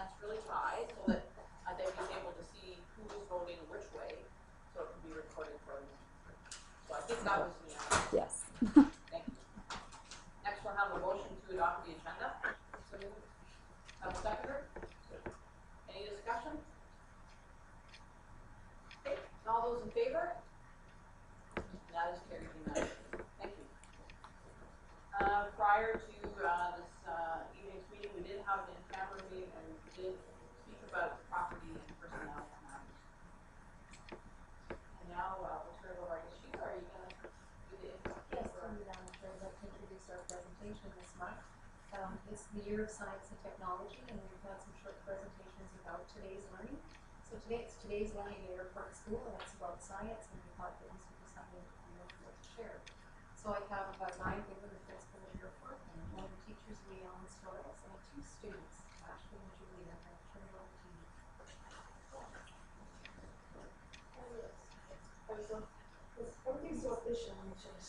hands really high so that they'll be able to see who is voting which way, so it can be recorded for them. So I think that was unanimous. Yes. Thank you. Next, we'll have a motion to adopt the agenda. So have a seconder. Any discussion? Okay. All those in favor? That is carried unanimously. Thank you. Prior to this evening's meeting, we did have an in-camera meeting and we did speak about property and personnel matters. And now we'll turn it over to Sheila. Are you going to do the intro? Yes, I'd like to introduce our presentation this month. It's the Year of Science and Technology, and we've got some short presentations about today's learning. So it's today's learning at Airport School, and it's about science, and we thought that this would be something to share. So I have 9 people, the principal of Airport, and one of the teachers, Leon Storles, and 2 students, Ashley and Julia. I'll turn it over to you. Everything's so efficient when you change.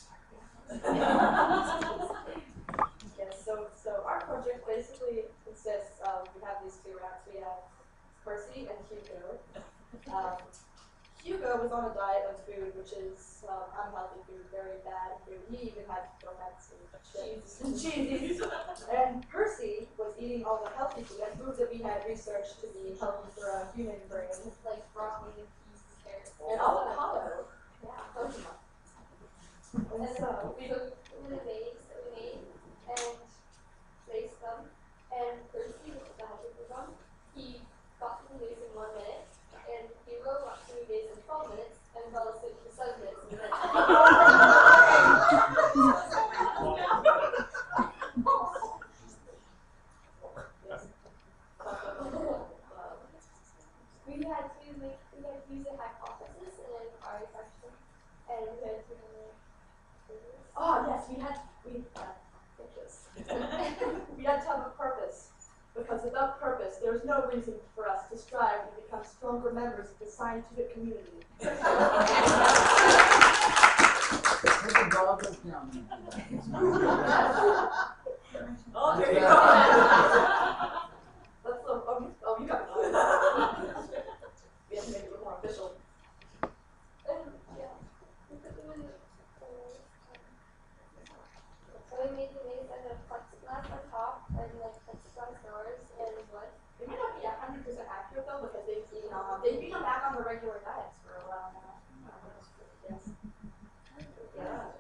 Yes, so our project basically consists of, we have these 2 rats. We have Percy and Hugo. Hugo was on a diet of food, which is unhealthy food, very bad food. He even had donuts and chips and cheese. And Percy was eating all the healthy food, and food that we had researched to be healthy for a human brain. Like broccoli and peas and carrots. And avocado. Yeah, coconut. And so we took the maize that we made and placed them. And Percy, which is the healthy food one, he got through the maize in 1 minute. And Hugo got through the maize in 12 minutes and fell asleep for 7 minutes. And then we had to use a hypothesis in an RA section, and we had to we had to have a purpose, because without purpose, there's no reason for us to strive to become stronger members of the scientific community. Oh, there you go. That's you got it. We have to make it a little more official. yeah, we put them in so we made the maize out of plexiglass on top and like plexiglass doors and wood. It might not be 100% accurate though, because they've been back on the regular diets for a while now. Yes. Yeah.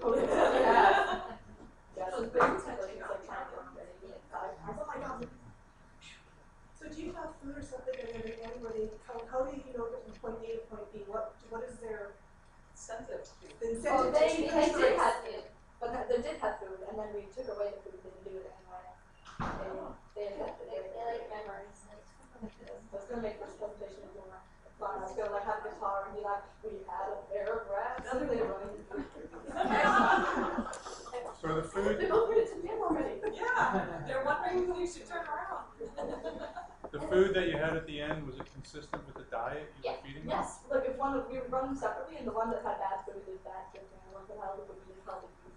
Oh, yeah. Yeah, so it's basically like trying to oh my god. So do you have food or something at the end where they how do you know from point A to point B? What is their Incentive. the incentive Well, to they change did race? have food, but they did have food, and then we took away the food. They didn't do it anyway. They like memories. I was gonna make this presentation more fun. I was gonna have a guitar and be like, "We had a pair of rats and they were running." So the food. They both made it to gym already. Yeah, they're wondering who you should turn around. The food that you had at the end, was it consistent with the diet you were feeding them? Yes. Like if we would run them separately, and the one that had bad food is bad food, and the one that had healthy food is healthy food.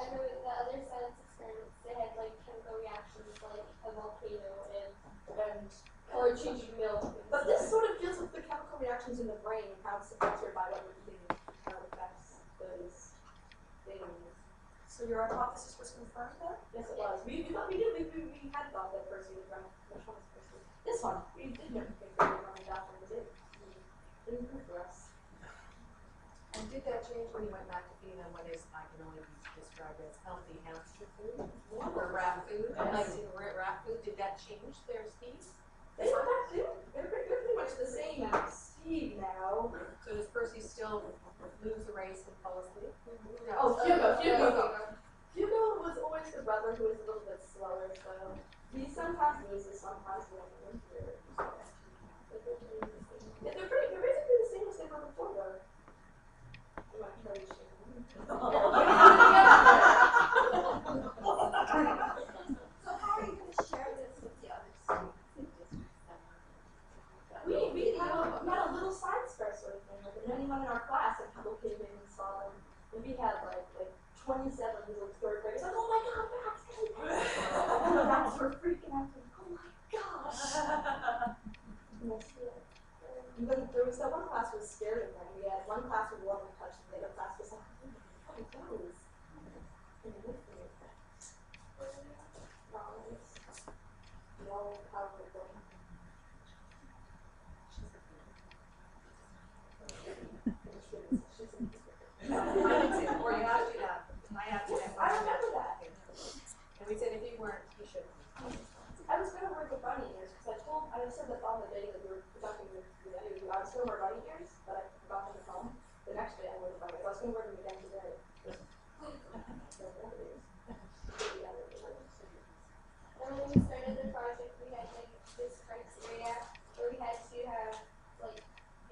And the other science experiments, they had like chemical reactions like a volcano and Or changing milk. But this sort of deals with the chemical reactions in the brain and how it's affected by what we're eating, how it affects those things. So your hypothesis was confirmed then? Yes, it was. We had thought that Percy was running. Which one was Percy? This one. We didn't think they were running that one, but it didn't prove for us. And did that change when you went back to feeding them what is I can only be described as healthy hamster food or rat food? Like rat food, did that change their speed? They're pretty much the same speed now. So does Percy still lose the race and fall asleep? Oh, Hugo was always the brother who was a little bit slower, so he sometimes loses, sometimes wins. Yeah, they're basically the same as they were before, though. I'm not sure you should. So how are you going to share this with the other students? We had a little science fair sort of thing, like, and anyone in our class had people came in and saw them. And we had like 27 little third graders, like, oh my god, bats! And the bats were freaking out. my gosh. And then there was that one class who was scared of them. We had one class who loved to touch them. The other class was like, oh, it goes. And with me. No power of them. I didn't say, or you asked me that. I asked you that. I remember that. And we said if you weren't, you should. I was gonna wear the bunny ears because I said that on the day that we were conducting the interview, I was gonna wear bunny ears, but I forgot them at home. The next day I wore the bunny ears. I was gonna wear them again today. And when we started the project, we had like this criteria where we had to have like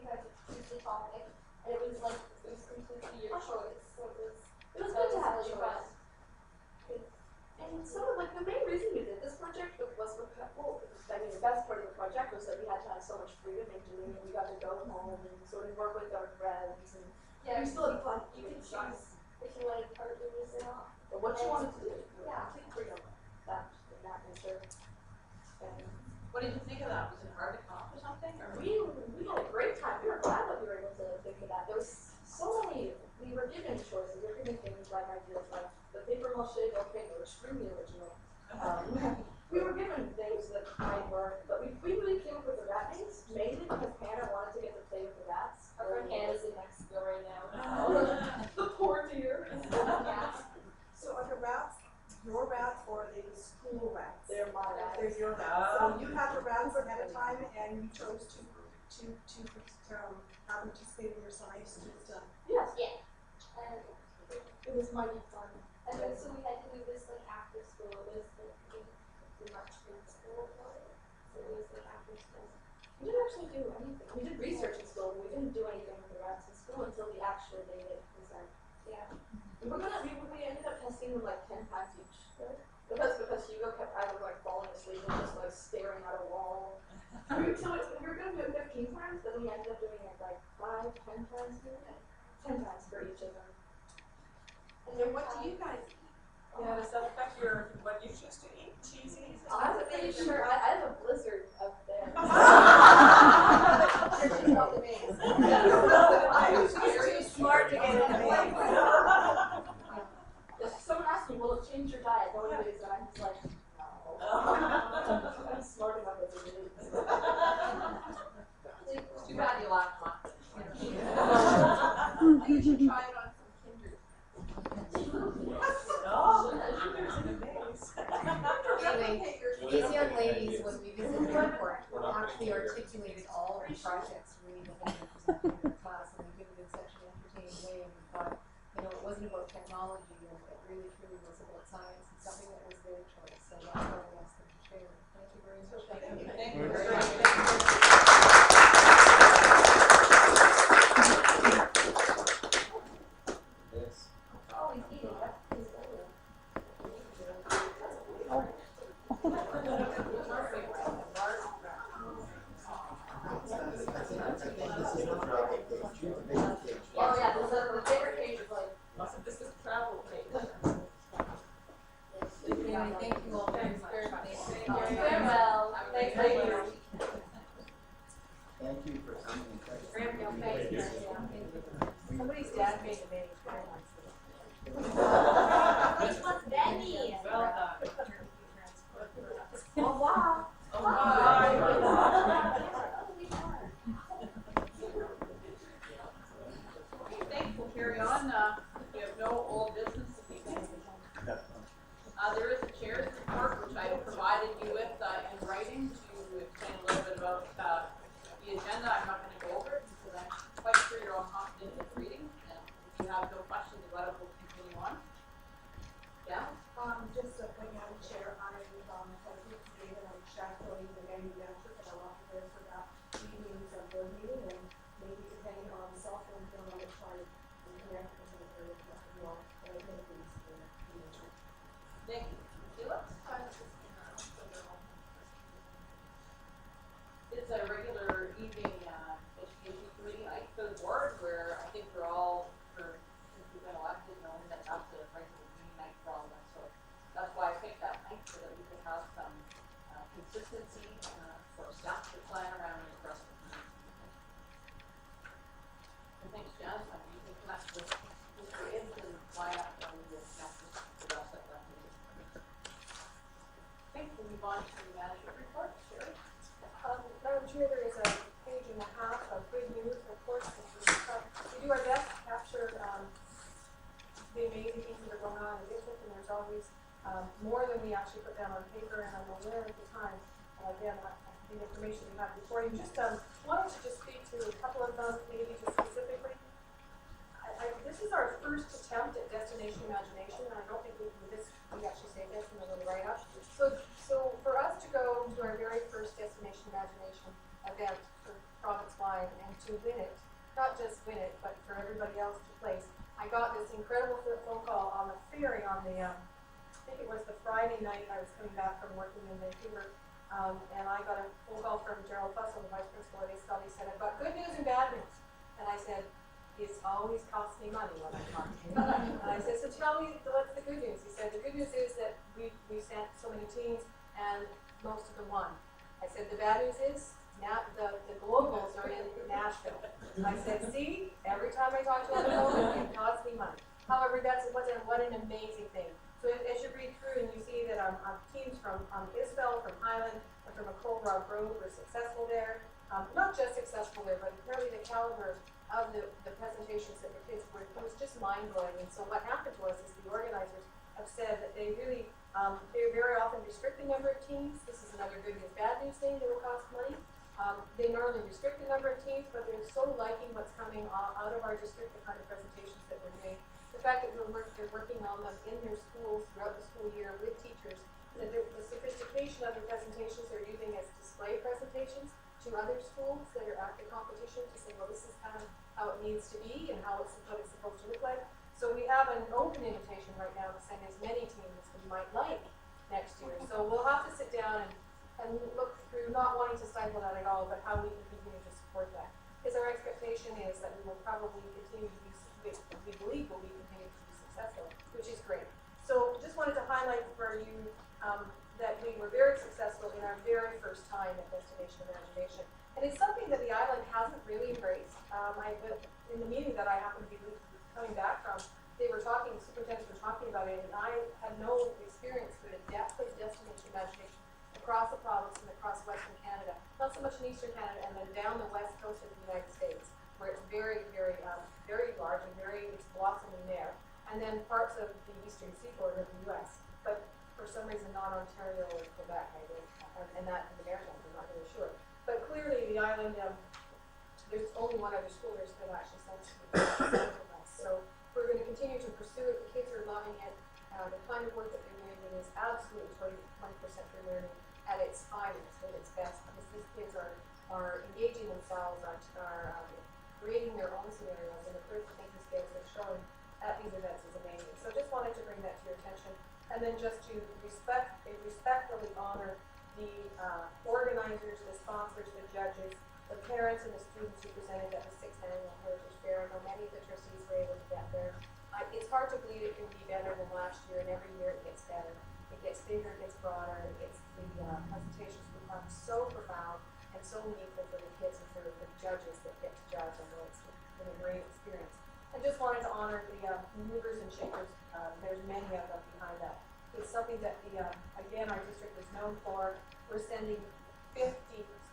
you had to choose the topic, and it was completely your choice. So It was good to have a really choice. fun. And some of like the main reason we did this project was because, well, I mean the best part of the project was that we had to have so much freedom in doing it. We got to go home and sort of work with our friends, and Yeah, we still had fun. you could choose if you wanted cartoons or not. But what you wanted to do, Yeah. complete freedom. That nature. And What did you think of that? Was it hard to come up with something, or? we had a great time. We were glad that we were able to think of that. There was so many. We were given choices. We were given things like ideas like the paper mache. Okay, they were extremely original. We were given things that might work, but we really came up with the rat names mainly because Hannah wanted to get to play with the rats. Our friend Hannah's in Mexico right now. The poor dear. Yeah. So are the rats your rats or are they the school rats? They're my rats. They're your rats. So you had the rats ahead of time and you chose to have them participate in your science system. Yes, Yeah. And it was mighty fun. and then so we had to do this like after school. It was like we much in school about it. So it was like after school. We didn't actually do anything. We did research in school, but we didn't do anything with the rats in school until the actual day that it was like. Yeah. We ended up testing them like 10 times each. Because Hugo kept either like falling asleep or just like staring at a wall. We were going to do it 15 times, but we ended up doing it like 5, 10 times maybe. 10 times for each of them. And then What do you guys eat? Yeah, Does that affect your, what you choose to eat? Cheesy? I'm pretty sure I have a blizzard up there. Searching out the names. You're too smart to get in the way. If someone asks me, will it change your diet? No one is, and I'm just like, no. I'm smart enough as it is. It's too bad you laughed much. You should try it on some Kindred. Anyway, these young ladies, when we visited the airport, actually articulated all of the projects really that they presented in their class, and they did it in such an entertaining way, and we thought, it wasn't about technology, and it really truly was about science, and something that was their choice, so that's why we asked them to share. Thank you very much. Thank you very Yes. Oh, he's eating. He's eating. Oh yeah, the favorite page is like, this is travel page. Anyway, thank you all very much. Farewell. Thank you. Thank you for coming. Thank you. Somebody's dad made a baby. This was Benny. Well done. Oh wow. Oh, my. Okay, thanks, we'll carry on, we have no old business to be taken. There is a chair's report, which I provided you with, in writing to explain a little bit about, the agenda. I'm not gonna go over it, because I'm quite sure you're all confident in reading, and if you have no questions about it, we'll continue on. Yeah? Just to point out, Chair, I was today that I'm chaperoning the New Hampshire, but I'll have to go for that evening's board meeting, and maybe depending on cell phone, I'm gonna try and connect with the area as well. But I think it's Thank you. Sheila? It's a regular evening, education committee night for the board, where I think we're all, since we've been elected, knowing that that's a regular meeting night for all of us, so that's why I picked that night, so that we could have some consistency, for staff to plan around and trust. And thanks, Janice, I mean, you can connect with Mr. Ibbs and line up when we will connect with the rest of that meeting. Okay, we'll move on to the management report, Sherry. Madam Chair, there is a page and a half of good news, of course. We do our best to capture the amazing things that are going on in the district, and there's always more than we actually put down on paper, and I'm aware at the time. Again, the information we have before you. Just wanted to just speak to a couple of them, maybe just specifically. This is our first attempt at Destination Imagination, and I don't think we actually say this in the little write-up. So for us to go to our very first Destination Imagination event for province-wide and to win it, not just win it, but for everybody else to place, I got this incredible phone call on the ferry on the, I think it was the Friday night I was coming back from working in Vancouver, and I got a phone call from Gerald Fussell, the vice principal at East. He said, "I've got good news and bad news." And I said, "It's always costs me money when I talk to you." And I said, "So tell me what's the good news?" He said, "The good news is that we sent so many teams and most of them won." I said, "The bad news is now the globals are in Nashville." I said, "See, every time I talk to you on the phone, it costs me money." However, what an amazing thing. So as you read through and you see that teams from Isabel, from Highland, and from Colorado Grove were successful there. Not just successful there, but apparently the caliber of the presentations that the kids were, it was just mind-blowing. And so what happened was is the organizers have said that they really, they very often restrict the number of teams. This is another good news, bad news thing that will cost money. They normally restrict the number of teams, but they're so liking what's coming out of our district, the kind of presentations that we're doing. The fact that they're working on them in their schools throughout the school year with teachers, that the sophistication of the presentations they're using as display presentations to other schools that are at the competition to say, well, this is kind of how it needs to be and what it's supposed to look like. So we have an open invitation right now to send as many teams as we might like next year. So we'll have to sit down and look through, not wanting to stifle that at all, but how we can continue to support that. Because our expectation is that we will probably continue to be, we believe will be continue to be successful, which is great. So just wanted to highlight for you that we were very successful in our very first time at Destination Imagination. And it's something that the island hasn't really embraced. In the meeting that I happened to be coming back from, they were talking, superintendents were talking about it, and I had no experience with the depth of Destination Imagination across the province and across Western Canada. Not so much in Eastern Canada, and then down the west coast of the United States, where it's very, very, very large and it's blossoming there. And then parts of the eastern seaboard of the U.S., but for some reason not Ontario or Quebec, I think, and that in the Maritimes, I'm not really sure. But clearly the island, there's only one other school there's been actually since so we're going to continue to pursue it. The kids are loving it. The kind of work that they're doing is absolutely 20% for learning at its finest, at its best, because these kids are engaging themselves, are creating their own scenarios, and the critical thinking skills they're showing at these events is amazing. So just wanted to bring that to your attention, and then just to respectfully honor the organizers, the sponsors, the judges, the parents, and the students who presented at the 6th Annual Heritage Fair. I know many of the trustees were able to get there. It's hard to believe it can be better than last year, and every year it gets better. It gets bigger, it gets broader, the presentations become so profound and so meaningful for the kids and for the judges that get to judge. I know it's been a great experience. I just wanted to honor the movers and shakers. There's many of them behind that. It's something that again, our district is known for. We're sending 50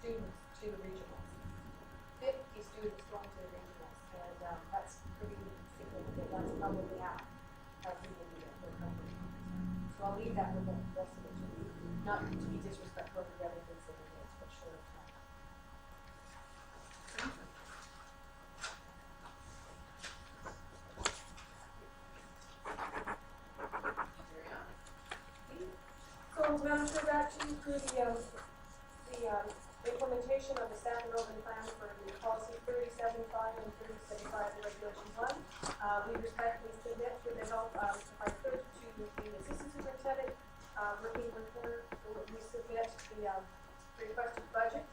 students to the regionals. 50 students going to the regionals, and that's pretty significant. That's probably half of people do that for a country. So I'll leave that with the rest of it. Not to be disrespectful to the other things that we do, but short of time. So Madam Chair, back to you through the implementation of the staff development plan for the policy 3075 and 3075 of Regulation 1. We respectfully submit with the help of our clerk to the assistant superintendent, working with her, we submit the requested budget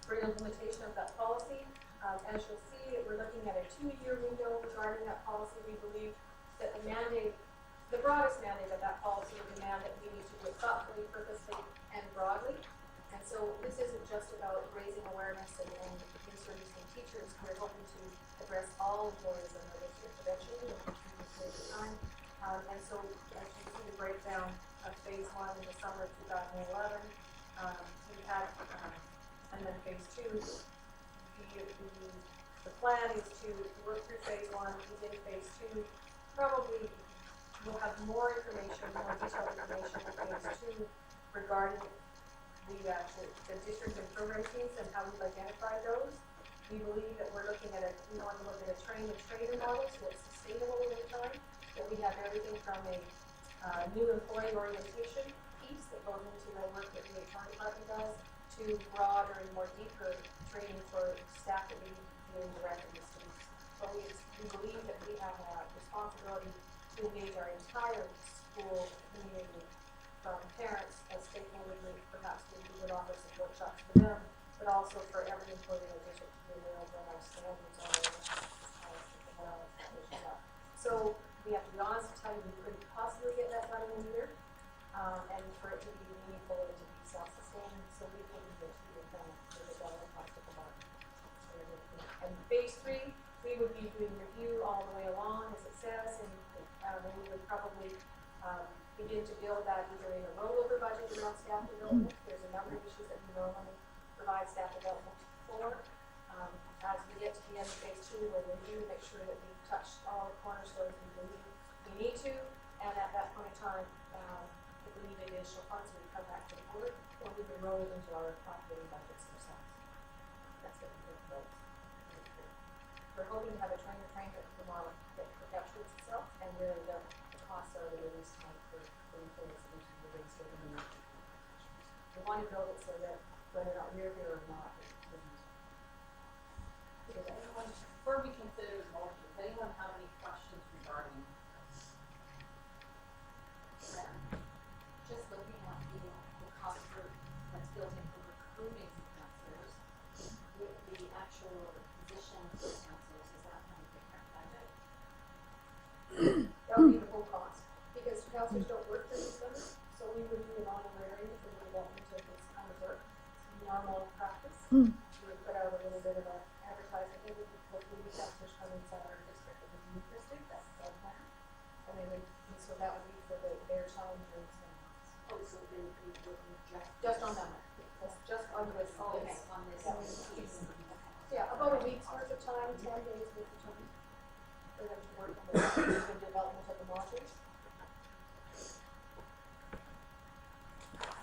for implementation of that policy. As you'll see, we're looking at a 2-year window regarding that policy. We believe that the mandate, the broadest mandate of that policy would demand that we need to do it thoughtfully, purposely, and teachers, we're hoping to address all employees in the district eventually, in a period of time. And so, as you see the breakdown of phase one in the summer of 2011, we had, and then phase two, the plan is to work through phase one, begin phase two. Probably we'll have more information, more detailed information in phase two regarding the district improvement teams and how we've identified those. We believe that we want to look at a train-the-trainer model, so it's sustainable over time, that we have everything from a new employee orientation piece that goes into the work that the HR department does, to broader and more deeper training for staff that we deal directly with students. But we believe that we have a responsibility to engage our entire school community, from parents as stakeholders, perhaps we would offer some workshops for them, but also for every employee in the district to be aware of what our standards are and what our expectations are. So we have to be honest and tell you, we couldn't possibly get that done in a year, and for it to be meaningful and to be self-sustaining, so we couldn't get to the plan for the dollar cost of the market. And phase three, we would be doing review all the way along, as it says, and we would probably begin to build that either in a rollover budget around staff development. There's a number of issues that we normally provide staff development for. As we get to the end of phase two, we'll review, make sure that we've touched all the cornerstones we believe we need to, and at that point in time, if we need additional funds, we come back to the board, or we can roll it into our operating budgets ourselves. That's what we're doing. We're hoping to have a trainer model that perpetuates itself, and really the costs are the release time for employees that we can release over the year. We want to build it so that whether or not we're here or not, Before we consider the motion, does anyone have any questions regarding that? Just looking at the cost that's built in for recruiting counselors, with the actual position for counselors, is that kind of different budget? That would be the full cost, because counselors don't work for this summer, so we would do an honorarium for the development of this kind of work. It's normal practice. We would put out a little bit of an advertisement, and we would hopefully counselors come inside our district that would be interested, that's the plan. And they would, and so that would be for their challengers and. Oh, so they would be working Just on that one, just on this, Okay, on this. Yeah, about a week's worth of time, 10 days worth of time, for them to work on the development of the modules.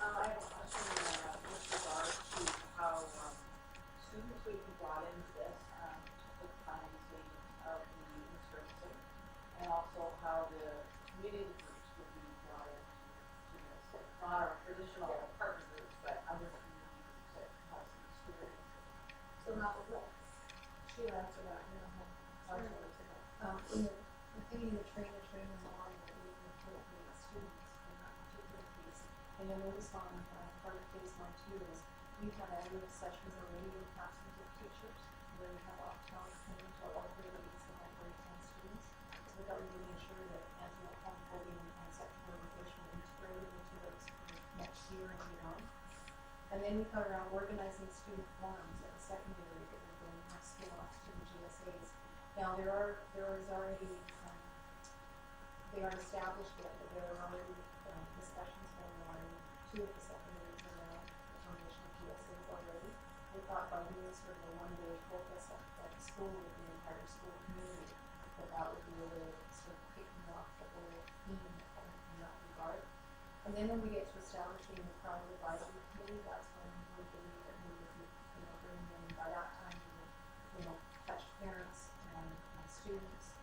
I have a question with regard to how students would be brought into this, the planning stages of the servicing, and also how the community groups would be brought into this. Not our traditional partner groups, but other community groups that have some experience. So now, she'll answer that, and I'll have to answer that. I'm thinking the trainer model that we can appropriate students in that particular piece. And you'll notice on part of phase one too is we have annual sessions already with classrooms of teachers where we have options coming to all grade 8s and all grade 10 students. So that we really ensure that anti-homophobia and sexual orientation are integrated into those next year and beyond. And then we cover around organizing student forums at the secondary that we're going to scale off to the GSAs. Now there is already, they aren't established yet, but there are already discussions going on in 2 of the secondaries around the formation of GSAs already. We thought by doing sort of a one-day focus at the school with the entire school community, that would be a way of sort of kicking off the whole theme in that regard. And then when we get to establishing the private advisory committee, that's when we believe that we would be, bringing in, by that time, we would, touch parents and students,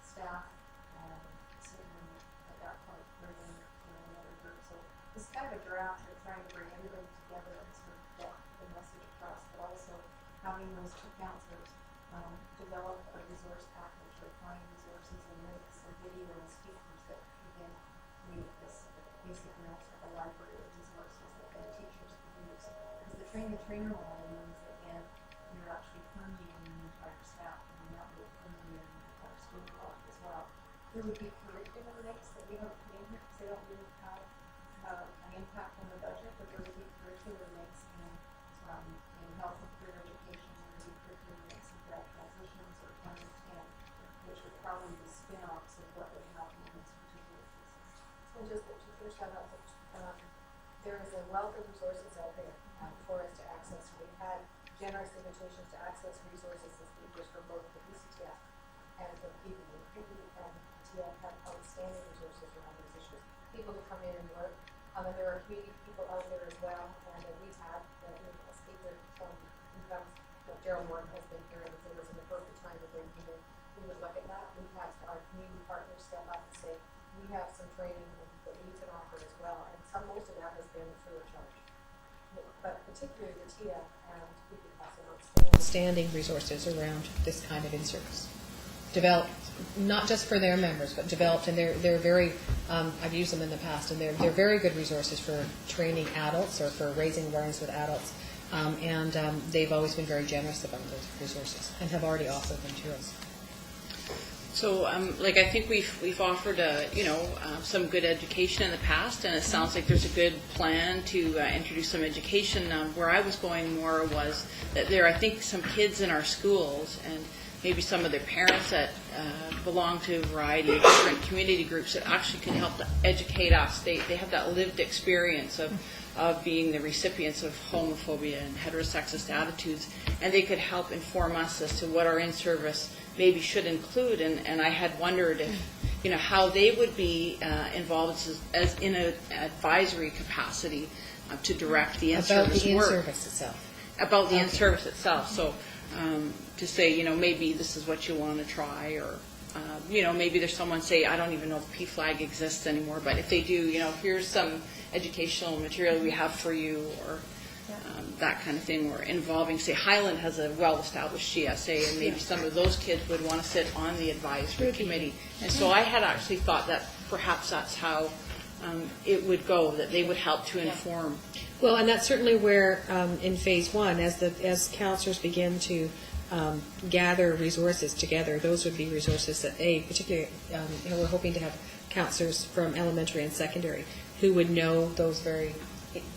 staff, and certainly at that point bring in, another group. So this is kind of a draft of trying to bring everybody together and sort of get the message across, but also having those 2 counselors develop a resource package or find resources and links and video and speakers that again create this basic notes of a library of resources that then teachers can use. Because the train-the-trainer model means that again you're actually permeating the entire staff, and that would permeate the entire student body as well. There would be curriculum links that we don't put in here because they don't really have an impact on the budget, but there would be curricular links in health and career education, there would be curriculum probably the spin-offs of what would happen in this particular thesis. And just to finish that up, there is a wealth of resources out there for us to access. We've had generous invitations to access resources and speakers from both the BCTF and from PBE. PBE and TF have outstanding resources around these issues. People to come in and learn. And there are community people out there as well. And we've had a speaker from Gerald Morton has been here, and it was an appropriate time to bring him in. We would look at that. We've had our community partners step up and say, we have some training that we can offer as well, and most of that has been free of charge. But particularly the TIA and PBE have some outstanding resources around this kind of in-service. Developed not just for their members, but developed, and they're very. I've used them in the past, and they're very good resources for training adults or for raising awareness with adults. And they've always been very generous about those resources and have already offered them to us. So, I think we've offered some good education in the past, and it sounds like there's a good plan to introduce some education. Where I was going more was that there are, I think, some kids in our schools and maybe some of their parents that belong to a variety of different community groups that actually can help to educate us. They have that lived experience of being the recipients of homophobia and heterosexist attitudes, and they could help inform us as to what our in-service maybe should include. And I had wondered if, how they would be involved as in an advisory capacity to direct the in-service work. About the in-service itself. About the in-service itself. So to say, maybe this is what you want to try, or maybe there's someone say, I don't even know if PFLAG exists anymore, but if they do, here's some educational material we have for you, or that kind of thing, or involving, say, Highland has a well-established GSA, and maybe some of those kids would want to sit on the advisory committee. And so I had actually thought that perhaps that's how it would go, that they would help to inform. Well, and that's certainly where, in phase one, as counselors begin to gather resources together, those would be resources that particularly, we're hoping to have counselors from elementary and secondary who would know those very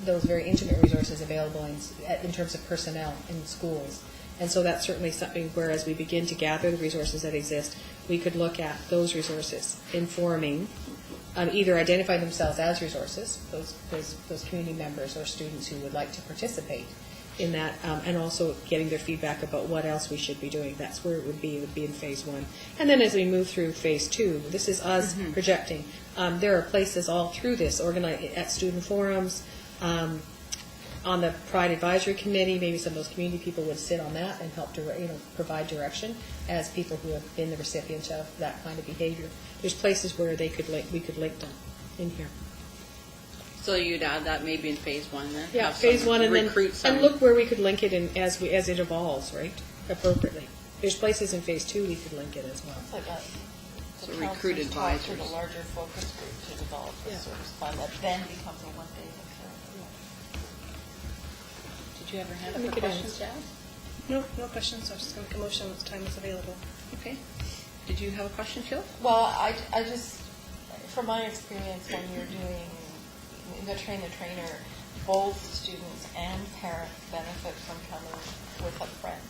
intimate resources available in terms of personnel in schools. And so that's certainly something where, as we begin to gather the resources that exist, we could look at those resources informing, either identify themselves as resources, those community members or students who would like to participate in that, and also getting their feedback about what else we should be doing. That's where it would be. It would be in phase one. And then as we move through phase two, this is us projecting. There are places all through this, organized at student forums, on the Pride Advisory Committee. Maybe some of those community people would sit on that and help provide direction as people who have been the recipients of that kind of behavior. There's places where we could link them in here. So you'd add that maybe in phase one then? Yeah, phase one, and then some. And look where we could link it in as it evolves, right? Appropriately. There's places in phase two we could link it as well. It's like So recruit advisors. to the larger focus group to develop a service plan that then becomes a one-day affair. Did you ever have Let me any get questions, in. Jazz? No questions. I'm just going to make a motion when the time is available. Okay. Did you have a question, Phil? Well, I just, from my experience, when you're doing the trainer, both students and parents benefit from coming with a friend.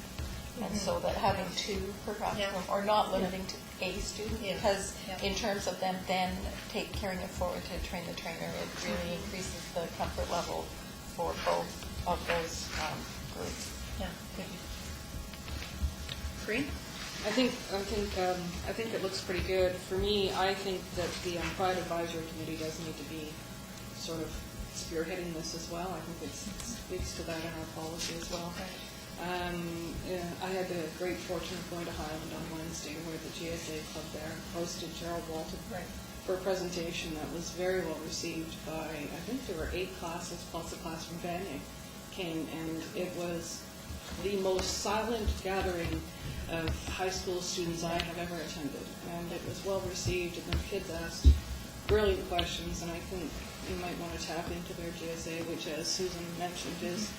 And so that having two perhaps, or not limiting to a student, because in terms of them then carrying it forward to train the trainer, it really increases the comfort level for both of those groups. Yeah. Free? I think it looks pretty good. For me, I think that the Pride Advisory Committee does need to be sort of spearheading this as well. I think it speaks to that in our policy as well. I had the great fortune of going to Highland on Wednesday, where the GSA club there hosted Gerald Walton for a presentation that was very well received by, I think there were 8 classes plus a class from Vanier came, and it was the most silent gathering of high school students I have ever attended, and it was well received, and the kids asked brilliant questions, and I think you might want to tap into their GSA, which, as Susan mentioned, is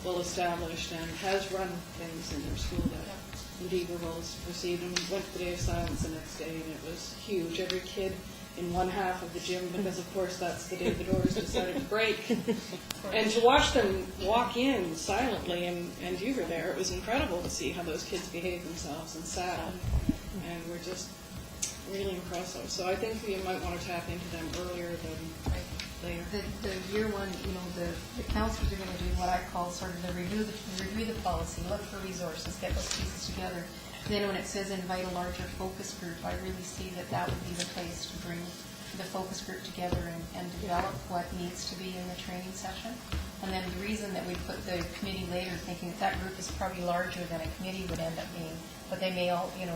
well established and has run things in their school that indeed were well received. And we went to the Day of Silence the next day, and it was huge. Every kid in one half of the gym, because of course that's the day the doors decided to break. And to watch them walk in silently, and you were there, it was incredible to see how those kids behaved themselves and sat. And we're just really impressive. So I think you might want to tap into them earlier than later. The year one, the counselors are gonna do what I call sort of review the policy, look for resources, get those pieces together. Then when it says invite a larger focus group, I really see that would be the place to bring the focus group together and develop what needs to be in the training session. And then the reason that we put the committee later, thinking that group is probably larger than a committee would end up being, but they may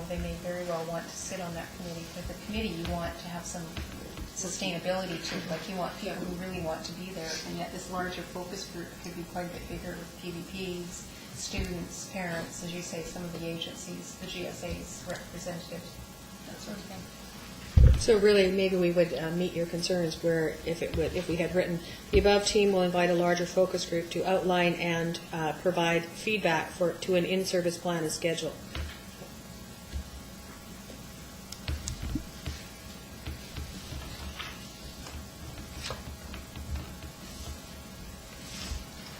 they may very well want to sit on that committee. With the committee, you want to have some sustainability to it, like you want people who really want to be there, and yet this larger focus group could be quite a bit bigger with PVPs, students, parents, as you say, some of the agencies, the GSA's representatives, that sort of thing. So really, maybe we would meet your concerns where if we had written, the above team will invite a larger focus group to outline and provide feedback to an in-service plan and schedule.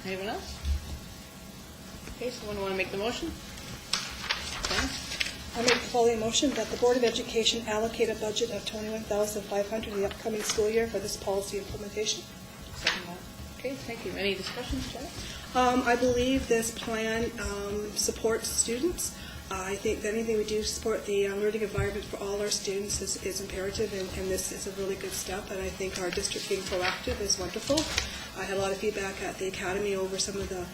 Anyone else? Okay, someone want to make the motion? Okay. I make the following motion that the Board of Education allocate a budget of $21,500 in the upcoming school year for this policy implementation. Second that. Okay, thank you. Any discussions, Janet? I believe this plan supports students. I think that anything we do to support the learning environment for all our students is imperative, and this is a really good step, and I think our district being proactive is wonderful. I had a lot of feedback at the Academy over some of the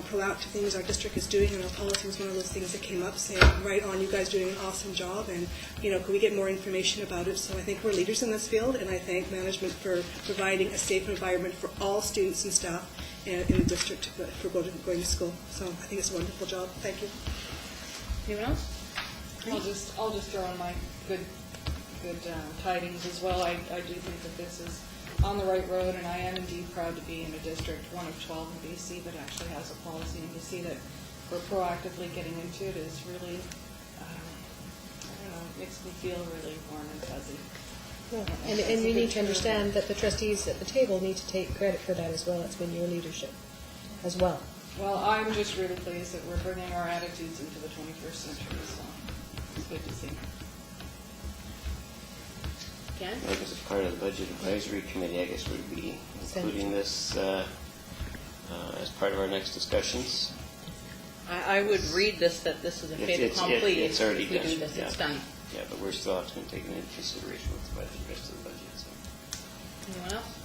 proactive things our district is doing, and our policy was one of those things that came up saying, right on, you guys doing an awesome job, and can we get more information about it? So I think we're leaders in this field, and I thank management for providing a safe environment for all students and staff in the district for going to school. So I think it's a wonderful job. Thank you. Anyone else? I'll just throw in my good tidings as well. I do think that this is on the right road, and I am indeed proud to be in a district, one of 12 in BC, that actually has a policy, and to see that we're proactively getting into it is really, I don't know, it makes me feel really warm and fuzzy. Yeah. And you need to understand that the trustees at the table need to take credit for that as well. It's been your leadership as well. Well, I'm just really pleased that we're bringing our attitudes into the 21st century, so it's good to see. Ken? I guess as part of the Budget Advisory Committee, I guess we'd be including this as part of our next discussions. I would read this, that this is a fait accompli. It's already if we done. do this, it's done. Yeah, but we're still have to take into consideration with the budget, the rest of the budget. So. Anyone else?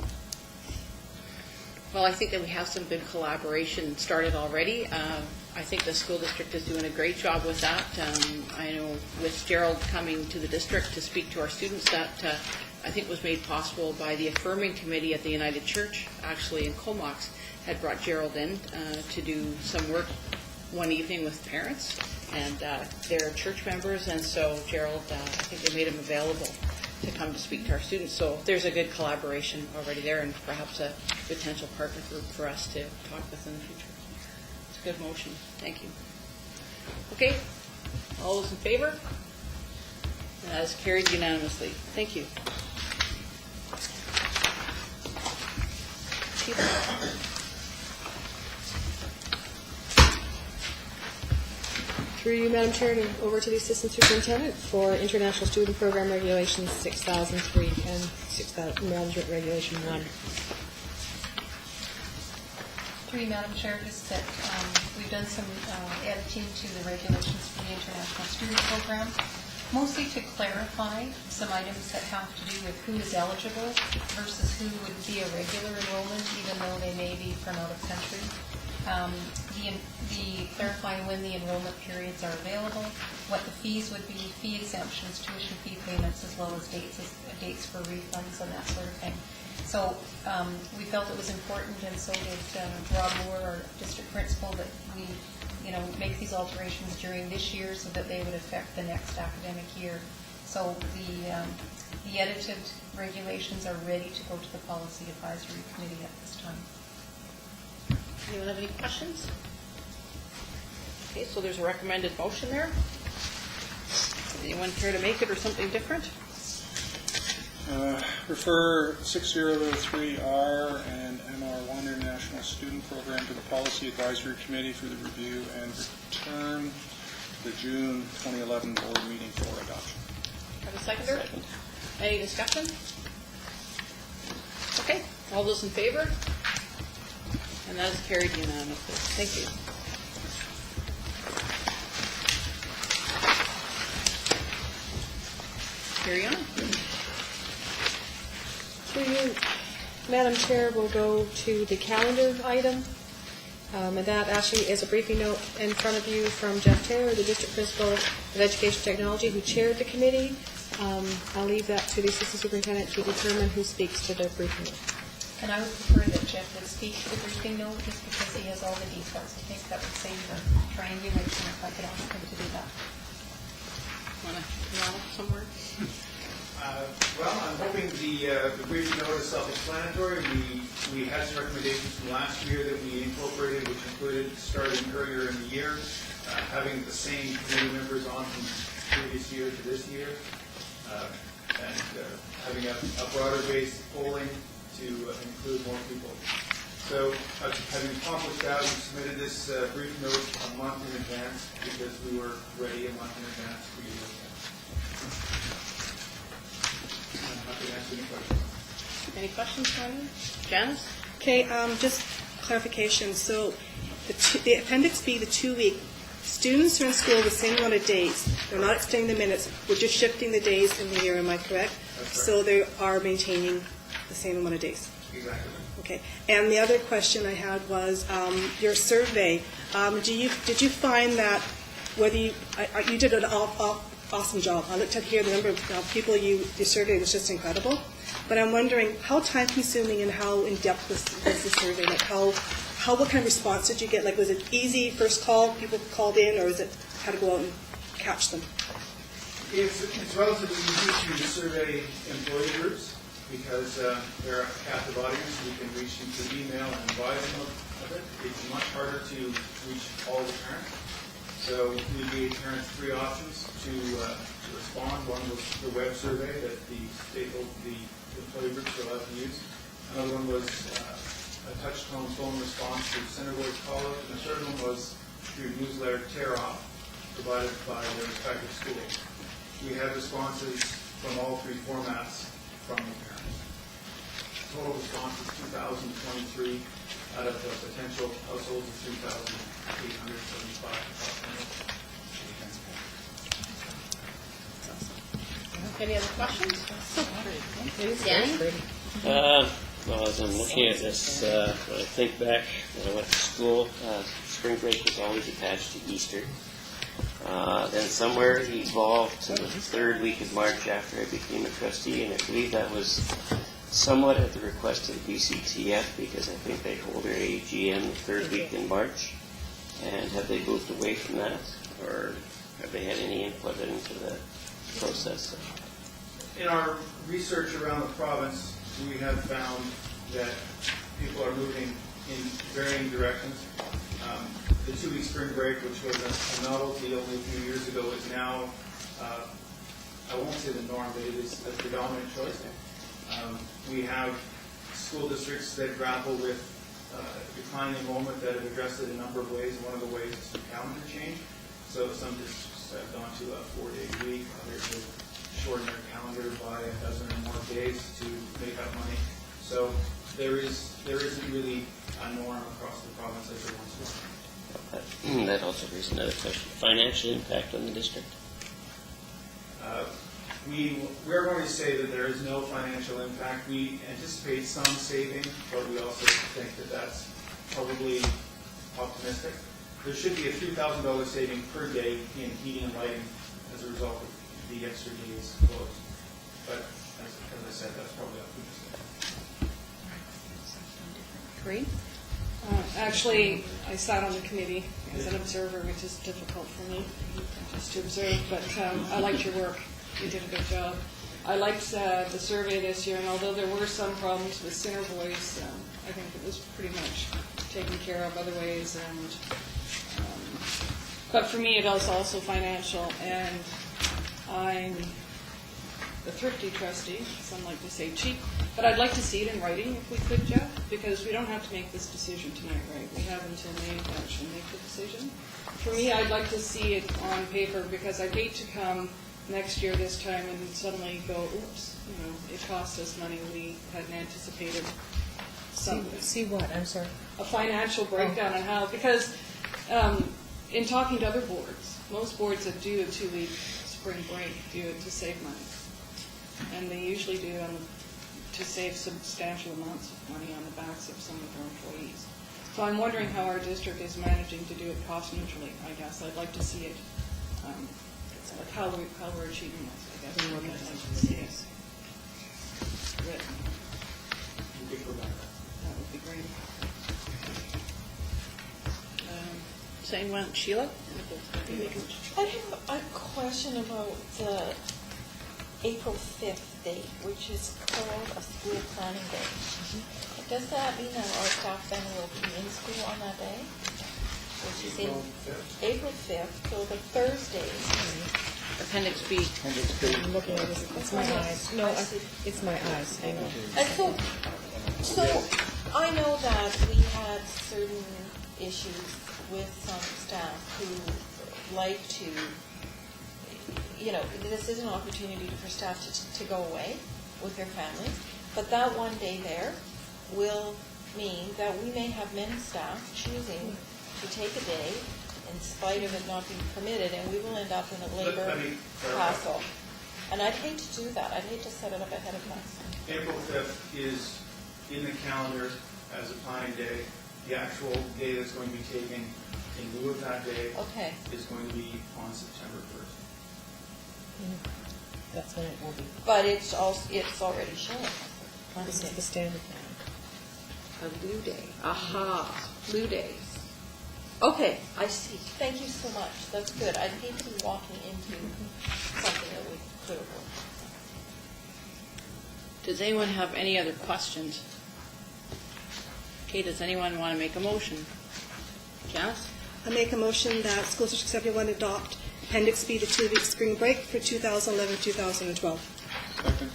Well, I think that we have some good collaboration started already. I think the school district is doing a great job with that. I know with Gerald coming to the district to speak to our students, that I think was made possible by the Affirming Committee at the United Church, actually in Comox, had brought Gerald in to do some work one evening with parents and their church members, and so Gerald, I think they made him available to come to speak to our students. So there's a good collaboration already there, and perhaps a potential partner group for us to talk with in the future. It's a good motion. Thank you. Okay, all those in favor? And that is carried unanimously. Thank you. Through you, Madam Chair, and over to the Assistant Superintendent for International Student Program Regulations 6003 and 6000 Management Regulation 1. Through you, Madam Chair, just that we've done some editing to the regulations for the International Student Program, mostly to clarify some items that have to do with who is eligible versus who would be a regular enrollment, even though they may be from out of country. The clarifying when the enrollment periods are available, what the fees would be, fee exemptions, tuition fee payments, as well as dates for refunds and that sort of thing. So we felt it was important, and so did Rob Moore, our district principal, that we make these alterations during this year so that they would affect the next academic year. So the edited regulations are ready to go to the Policy Advisory Committee at this time. Anyone have any questions? Okay, so there's a recommended motion there. Anyone care to make it or something different? Refer 6003R and MR1 International Student Program to the Policy Advisory Committee for the review and return the June 2011 board meeting for adoption. Have a seconder? Second. Any discussion? Okay, all those in favor? And that is carried unanimously. Thank you. Carry on. Through you, Madam Chair, we'll go to the calendar item. And that actually is a briefing note in front of you from Jeff Taylor, the District Principal of Education Technology, who chaired the committee. I'll leave that to the Assistant Superintendent to determine who speaks to the briefing note. And I would prefer that Jeff would speak to the briefing note just because he has all the details. I think that would save the triangulation if I could ask him to do that. Want to allow some words? Well, I'm hoping the briefing note is self-explanatory. We had some recommendations from last year that we incorporated, which included starting earlier in the year, having the same committee members on from previous year to this year, and having a broader-based polling to include more people. So, having accomplished that, we submitted this brief note a month in advance because we were ready a month in advance for you to look at. I'm happy to answer any questions. Any questions, Marlene? Janice? Okay, just clarification. So the Appendix B, the 2-week, students are in school the same amount of days. They're not extending the minutes. We're just shifting the days in the year. Am I correct? That's right. So they are maintaining the same amount of days. Exactly. Okay. And the other question I had was your survey. Did you find that whether you did an awesome job? I looked at here the number of people you surveyed was just incredible. But I'm wondering how time consuming and how in depth was the survey? Like what kind of response did you get? Like was it easy first call? People called in, or is it had to go out and catch them? It's relatively easy to survey employee groups because they're a captive audience. We can reach them through email and advise them of it. It's much harder to reach all the parents. So we gave parents 3 options to respond. One was the web survey that the employee groups are allowed to use. Another one was a touch-tone phone response to center voice call-out. And the third one was through newsletter tear-off provided by their respective schools. We had responses from all 3 formats from the parents. Total response is 2,023 out of the potential households of 3,875 approximately. Any other questions? Well, as I'm looking at this, when I think back when I went to school, spring break was always attached to Easter. Then somewhere it evolved to the 3rd week of March after I became a trustee, and I believe that was somewhat at the request of the BCTF because I think they hold their AGM the 3rd week in March. And have they moved away from that, or have they had any input into the process? In our research around the province, we have found that people are moving in varying directions. The 2-week spring break, which was a novelty only a few years ago, is now, I won't say the norm, but it is a predominant choice. We have school districts that grapple with declining enrollment that have addressed it a number of ways. One of the ways is the calendar change. So some districts have gone to a 4-day week, others have shortened their calendar by a dozen or more days to make up money. So there isn't really a norm across the province as there once was. That also raises another question. Financial impact on the district? We're going to say that there is no financial impact. We anticipate some saving, but we also think that that's probably optimistic. There should be a $3,000 saving per day in heating and lighting as a result of the extra days closed. But as I said, that's probably optimistic. Green? Actually, I sat on the committee as an observer, which is difficult for me, just to observe, but I liked your work. You did a good job. I liked the survey this year, and although there were some problems with center voice, I think it was pretty much taken care of other ways. But for me, it was also financial, and I'm the thrifty trustee, some like to say cheap, but I'd like to see it in writing if we could, Jeff, because we don't have to make this decision tonight, right? We have until May to actually make the decision. For me, I'd like to see it on paper because I'd hate to come next year this time and suddenly go, oops, it cost us money we hadn't anticipated. Something. See what? I'm sorry. A financial breakdown on how, because in talking to other boards, most boards that do a 2-week spring break do it to save money. And they usually do it to save substantial amounts of money on the backs of some of their employees. So I'm wondering how our district is managing to do it cost neutrally, I guess. I'd like to see it, like how we're achieving this, I guess. I'd like to see it written. That would be great. Same one, Sheila? I have a question about the April 5th date, which is called a school planning day. Does that mean that our staff then will be in school on that day? Which is in April 5th, so the Thursdays. Appendix B. I'm looking at this. It's my eyes. No, it's my eyes. Hang on. And so I know that we had certain issues with some staff who like to, this is an opportunity for staff to go away with their families, but that one day there will mean that we may have many staff choosing to take a day in spite of it not being permitted, and we will end up in a labor hassle. And I'd hate to do that. I'd hate to set it up ahead of time. April 5th is in the calendar as a planning day. The actual day that's going to be taken in lieu of that day is going to be on September 1st. That's when it will be. But it's already shown. This is the standard now. A blue day. Aha, blue days. Okay, I see. Thank you so much. That's good. I'd hate to be walking into something that we could have worked. Does anyone have any other questions? Okay, does anyone want to make a motion? Janice? I make a motion that School District 71 adopt Appendix B to 2-week spring break for 2011-2012. Second.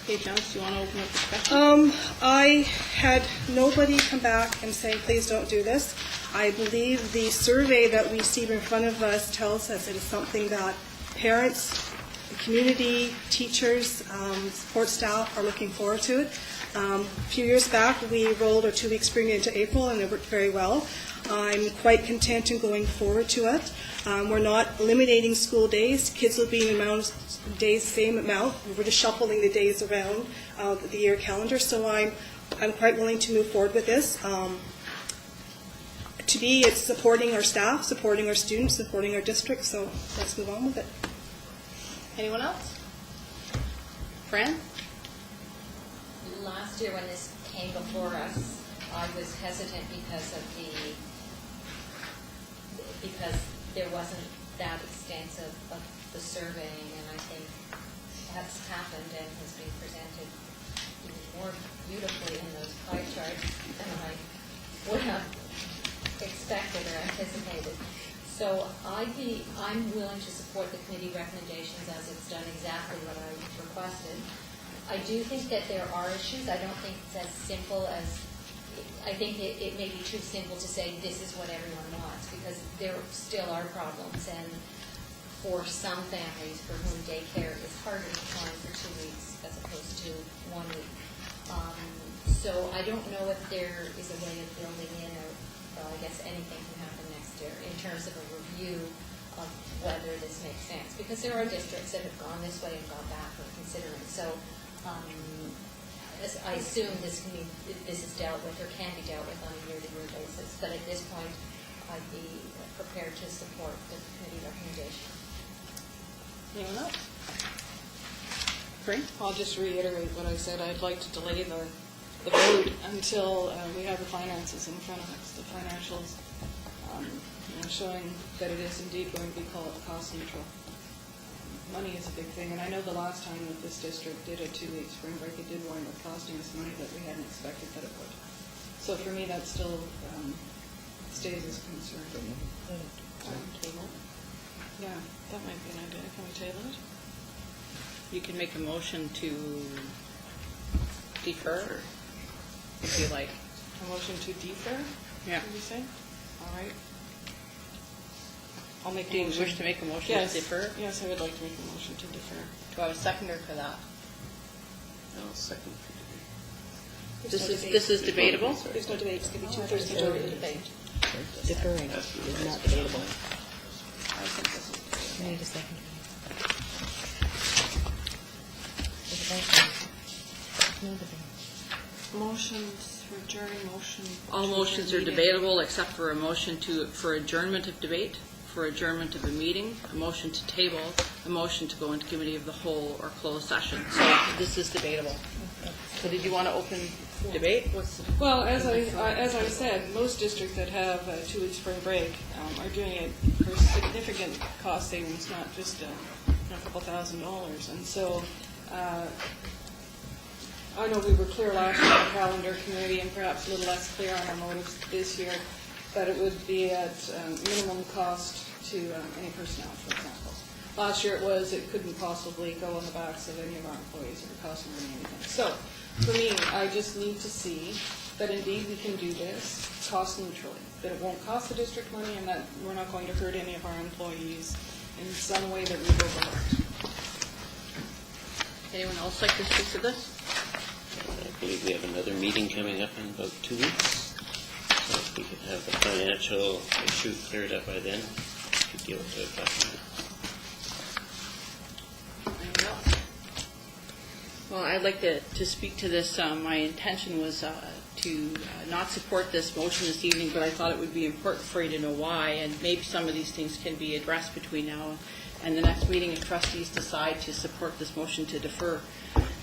Okay, Janice, do you want to open up the discussion? I had nobody come back and say, please don't do this. I believe the survey that we see in front of us tells us it is something that parents, the community, teachers, support staff are looking forward to it. A few years back, we rolled our 2-week spring into April, and it worked very well. I'm quite content in going forward to it. We're not eliminating school days. Kids will be in amount of days, same amount. We're just shuffling the days around the year calendar. So I'm quite willing to move forward with this. To me, it's supporting our staff, supporting our students, supporting our district. So let's move on with it. Anyone else? Fran? Last year when this came before us, I was hesitant because there wasn't that extensive of the surveying, and I think that's happened and has been presented even more beautifully in those pie charts than I would have expected or anticipated. So I'm willing to support the committee recommendations as it's done exactly what I requested. I do think that there are issues. I don't think it's as simple as, I think it may be too simple to say this is what everyone wants, because there still are problems, and for some families for whom daycare is harder to find for 2 weeks as opposed to 1 week. So I don't know if there is a way of building in, or I guess anything can happen next year in terms of a review of whether this makes sense, because there are districts that have gone this way and gone back or considering. So I assume this is dealt with or can be dealt with on a year-to-year basis, but at this point I'd be prepared to support the committee recommendation. Anyone else? I'll just reiterate what I said. I'd like to delay the vote until we have the finances in front of us, the financials, showing that it is indeed going to be cost neutral. Money is a big thing, and I know the last time that this district did a 2-week spring break, it did wind up costing us money that we hadn't expected that it would. So for me, that still stays as a concern. Table? Yeah, that might be an idea. Can we table it? You can make a motion to defer, if you like. A motion to defer? Yeah. Did you say? All right. I'll make a Do you motion. wish to make a motion to Yes. defer? Yes, I would like to make a motion to defer. Do I have a seconder for that? I'll second. This is debatable? There's no debate, it's going to be two-thirds There's no majority. debate. Deferring is not debatable. I think this is I need a second. No debate. Motions for adjourning, motion. All motions are debatable except for a motion for adjournment of debate, for adjournment of a meeting, a motion to table, a motion to go into committee of the whole or closed session. So this is debatable. So did you want to open debate? Well, as I said, most districts that have a 2-week spring break are doing it for significant cost savings, not just a couple $1,000s. And so I know we were clear last year on the calendar committee and perhaps a little less clear on our motives this year, but it would be at minimum cost to any personnel, for example. Last year it couldn't possibly go on the backs of any of our employees or cost them anything. So for me, I just need to see that indeed we can do this cost neutrally, that it won't cost the district money and that we're not going to hurt any of our employees in some way that we've overlooked. Anyone else like to speak to this? I believe we have another meeting coming up in about 2 weeks. So if we could have the financial issue cleared up by then, we could deal with it back then. Anyone else? Well, I'd like to speak to this. My intention was to not support this motion this evening, but I thought it would be important for you to know why, and maybe some of these things can be addressed between now and the next meeting if trustees decide to support this motion to defer.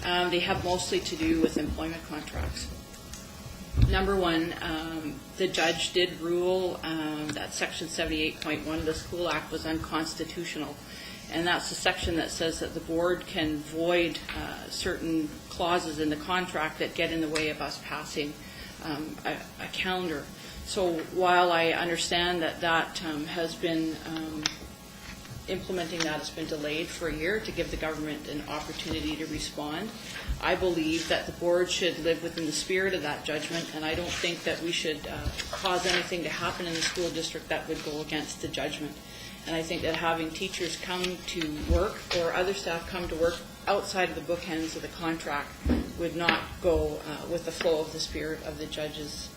They have mostly to do with employment contracts. Number one, the judge did rule that Section 78.1 of the School Act was unconstitutional. And that's the section that says that the board can void certain clauses in the contract that get in the way of us passing a calendar. So while I understand that has been implementing that has been delayed for a year to give the government an opportunity to respond, I believe that the board should live within the spirit of that judgment, and I don't think that we should cause anything to happen in the school district that would go against the judgment. And I think that having teachers come to work or other staff come to work outside of the bookends of the contract would not go with the flow of the spirit of the judge's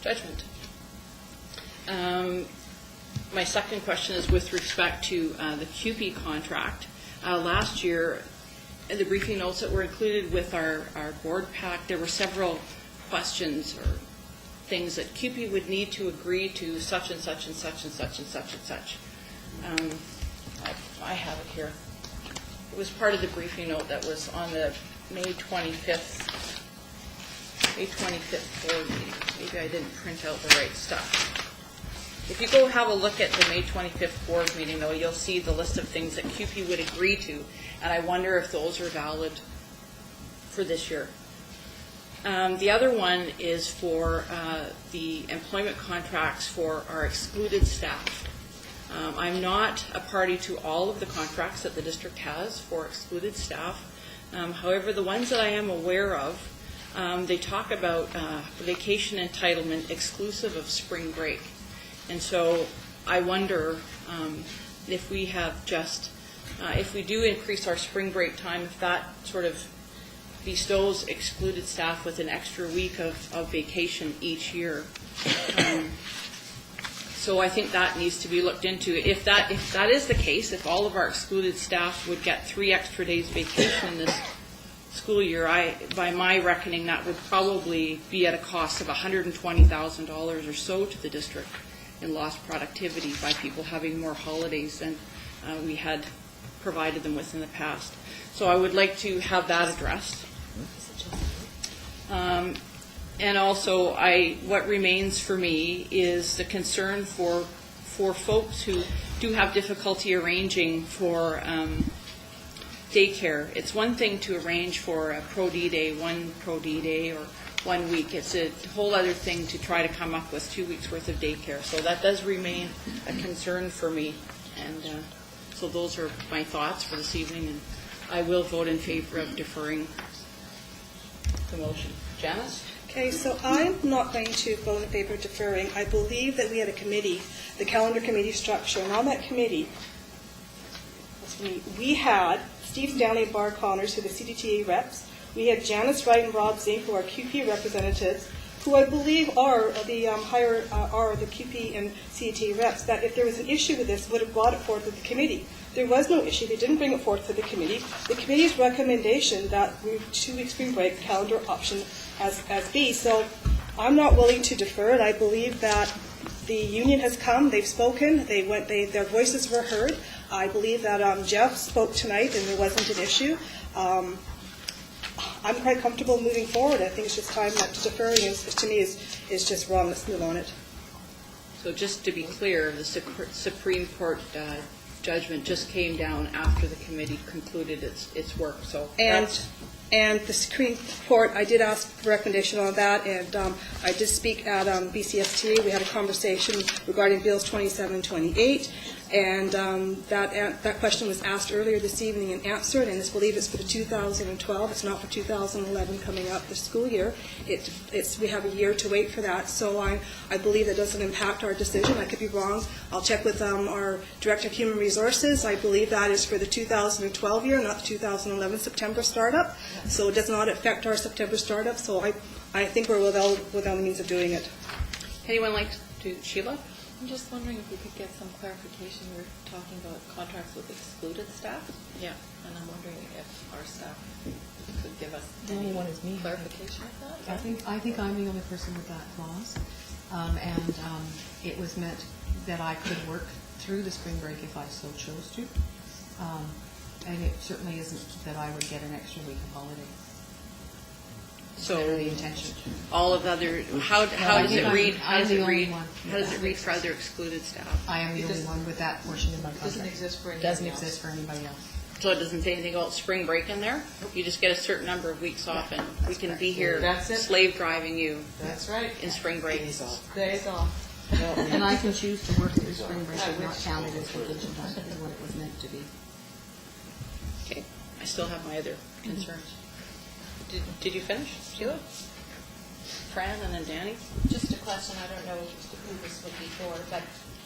judgment. My second question is with respect to the CUPE contract. Last year, in the briefing notes that were included with our board pack, there were several questions or things that CUPE would need to agree to such and such and such and such and such and such. I have it here. It was part of the briefing note that was on the May 25th board meeting. Maybe I didn't print out the right stuff. If you go have a look at the May 25th board meeting, though, you'll see the list of things that CUPE would agree to, and I wonder if those are valid for this year. The other one is for the employment contracts for our excluded staff. I'm not a party to all of the contracts that the district has for excluded staff. However, the ones that I am aware of, they talk about vacation entitlement exclusive of spring break. And so I wonder if we have just, if we do increase our spring break time, if that sort of bestows excluded staff with an extra week of vacation each year. So I think that needs to be looked into. If that is the case, if all of our excluded staff would get 3 extra days vacation this school year, by my reckoning, that would probably be at a cost of $120,000 or so to the district in lost productivity by people having more holidays than we had provided them with in the past. So I would like to have that addressed. And also, what remains for me is the concern for folks who do have difficulty arranging for daycare. It's one thing to arrange for a Pro-D day, one Pro-D day, or 1 week. It's a whole other thing to try to come up with 2 weeks worth of daycare. So that does remain a concern for me. And so those are my thoughts for this evening. And I will vote in favor of deferring the motion. Janice? Okay, so I'm not going to vote in favor of deferring. I believe that we had a committee, the calendar committee structure, and on that committee, we had Steve Stanley and Barb Connors, who are the CDTA reps. We had Janice Wright and Rob Zink, who are QP representatives, who I believe are the are the QP and CDTA reps, that if there was an issue with this, would have brought it forward to the committee. There was no issue. They didn't bring it forward to the committee. The committee's recommendation that we 2-week spring break calendar option as B. So I'm not willing to defer, and I believe that the union has come. They've spoken. Their voices were heard. I believe that Jeff spoke tonight, and there wasn't an issue. I'm quite comfortable moving forward. I think it's just time that deferring to me is just wrong. Let's move on it. So just to be clear, the Supreme Court judgment just came down after the committee concluded its work. So and the Supreme Court, I did ask for recommendation on that, and I did speak at BCST. We had a conversation regarding Bills 27 and 28, and that question was asked earlier this evening and answered, and I believe it's for the 2012. It's not for 2011 coming up, the school year. We have a year to wait for that, so I believe that doesn't impact our decision. I could be wrong. I'll check with our Director of Human Resources. I believe that is for the 2012 year, not the 2011 September startup. So it does not affect our September startup. So I think we're without the means of doing it. anyone like to, Sheila? I'm just wondering if we could get some clarification. We're talking about contracts with excluded staff. Yeah. And I'm wondering if our staff could give us The only one is me. clarification of that. I think I'm the only person with that clause, and it was meant that I could work through the spring break if I so chose to, and it certainly isn't that I would get an extra week of holiday. So the intention. all of the other, how does it read? How does it read? How does it read for other excluded staff? I am the only one with that portion of my contract. Doesn't exist for anybody Doesn't else. exist for anybody else. So it doesn't say anything about spring break in there? You just get a certain number of weeks off, and we can be here That's it. slave driving you That's right. in spring break. Days off. And I can choose to work through spring break and not count it as vacation time, is what it was meant to be. Okay, I still have my other concerns. Did you finish, Sheila? Fran and then Danny? Just a question, I don't know who this would be for, but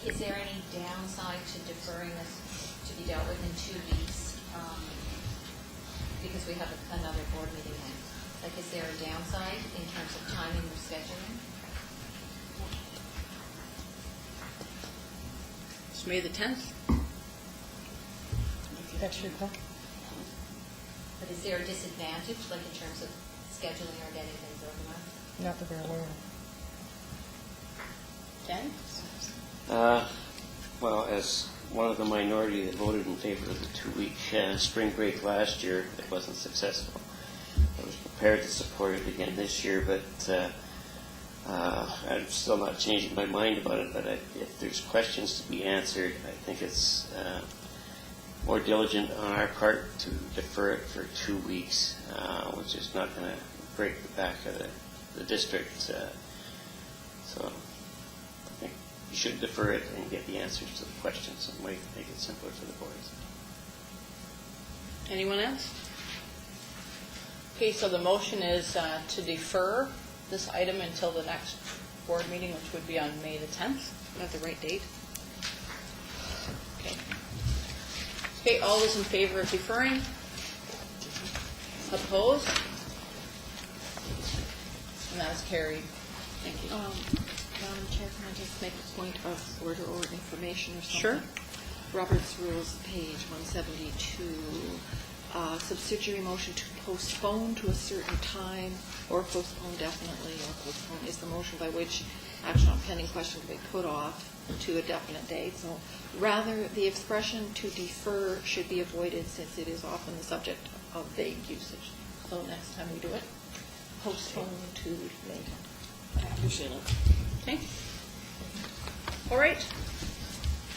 is there any downside to deferring this to be dealt with in 2 weeks? Because we have another board meeting then. Like, is there a downside in terms of timing or scheduling? It's May the 10th. That's your call. But is there a disadvantage, like in terms of scheduling or getting things organized? Not that we're aware of. Danny? Well, as one of the minority that voted in favor of the 2-week spring break last year, it wasn't successful. I was prepared to support it again this year, but I'm still not changing my mind about it. But if there's questions to be answered, I think it's more diligent on our part to defer it for 2 weeks, which is not going to break the back of the district. So I think you should defer it and get the answers to the questions. It might make it simpler for the boards. Anyone else? Okay, so the motion is to defer this item until the next board meeting, which would be on May the 10th. Is that the right date? Okay. Okay, all those in favor of deferring? Opposed? And that is carried. Thank you. Madam Chair, can I just make a point of order or information or something? Sure. Robert's Rules, page 172. Subsidiary motion to postpone to a certain time, or postpone definitely, or postpone is the motion by which action on pending question can be put off to a definite date. So rather, the expression to defer should be avoided since it is often the subject of vague usage. So next time we do it, postpone to later. I appreciate it. Okay. All right.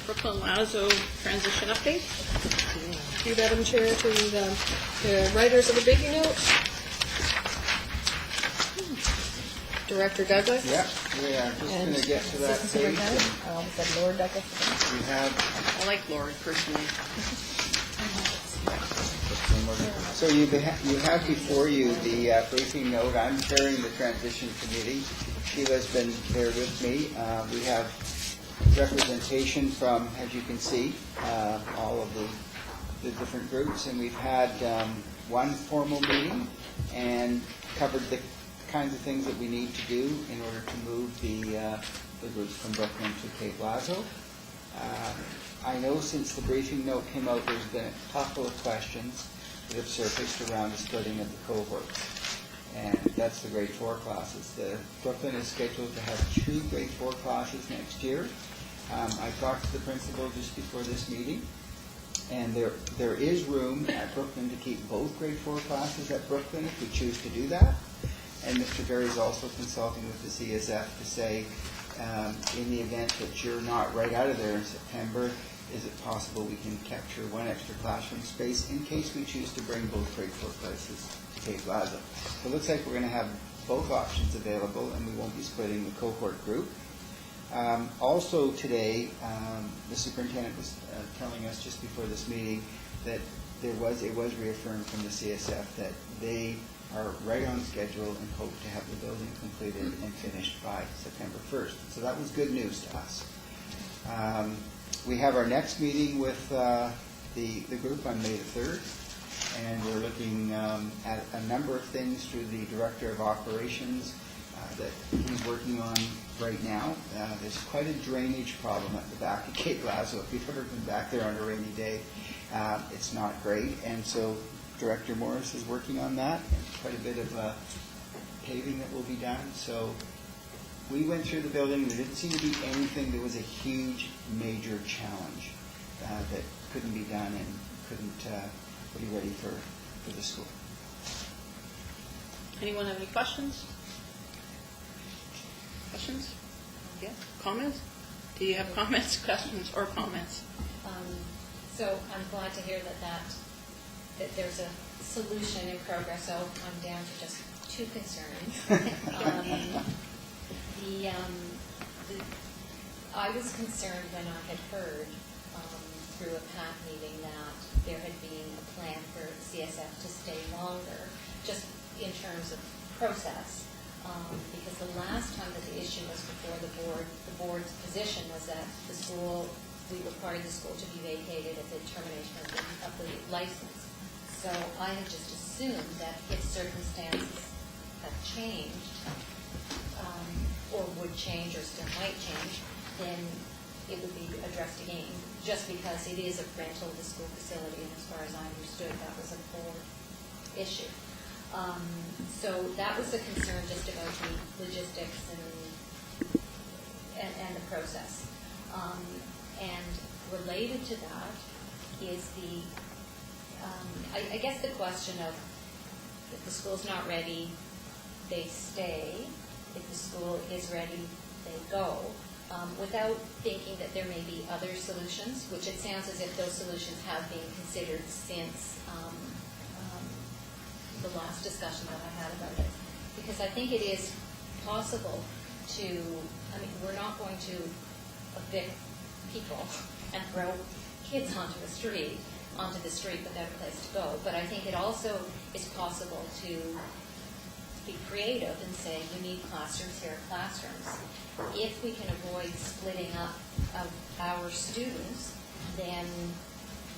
Brooklyn Lazo transition update. Thank you, Madam Chair, to the writers of the Biggie Note. Director Douglas. Yeah, we are just going to get to that page. I almost said Lord Douglas. We have I like Lord personally. So you have before you the briefing note. I'm chairing the transition committee. Sheila's been there with me. We have representation from, as you can see, all of the different groups, and we've had one formal meeting and covered the kinds of things that we need to do in order to move the groups from Brooklyn to Cape Lazo. I know since the briefing note came out, there's been a couple of questions that have surfaced around the splitting of the cohorts. And that's the grade 4 classes. The Brooklyn is scheduled to have 2 grade 4 classes next year. I talked to the principal just before this meeting, and there is room at Brooklyn to keep both grade 4 classes at Brooklyn if we choose to do that. And Mr. Berry is also consulting with the CSF to say, in the event that you're not right out of there in September, is it possible we can capture 1 extra classroom space in case we choose to bring both grade 4 classes to Cape Lazo? So it looks like we're going to have both options available, and we won't be splitting the cohort group. Also today, the superintendent was telling us just before this meeting that it was reaffirmed from the CSF that they are right on schedule and hope to have the building completed and finished by September 1st. So that was good news to us. We have our next meeting with the group on May the 3rd, and we're looking at a number of things through the Director of Operations that he's working on right now. There's quite a drainage problem at the back of Cape Lazo. If you've ever been back there on a rainy day, it's not great. And so Director Morris is working on that, and quite a bit of paving that will be done. So we went through the building, and there didn't seem to be anything that was a huge, major challenge that couldn't be done and couldn't be ready for the school. Anyone have any questions? Questions? Yeah. Comments? Do you have comments, questions, or comments? So I'm glad to hear that there's a solution in progress. So I'm down to just 2 concerns. I was concerned when I had heard through a PAC meeting that there had been a plan for CSF to stay longer, just in terms of process. Because the last time that the issue was before the board's position was that we required the school to be vacated at the termination of the license. So I had just assumed that if circumstances have changed, or would change or still might change, then it would be addressed again, just because it is a rental of the school facility, and as far as I understood, that was a board issue. So that was a concern just about the logistics and the process. And related to that is I guess the question of if the school's not ready, they stay. If the school is ready, they go. Without thinking that there may be other solutions, which it sounds as if those solutions have been considered since the last discussion that I had about it. Because I think it is possible we're not going to evict people and throw kids onto the street without a place to go. But I think it also is possible to be creative and say, you need classrooms, here are classrooms. If we can avoid splitting up of our students, then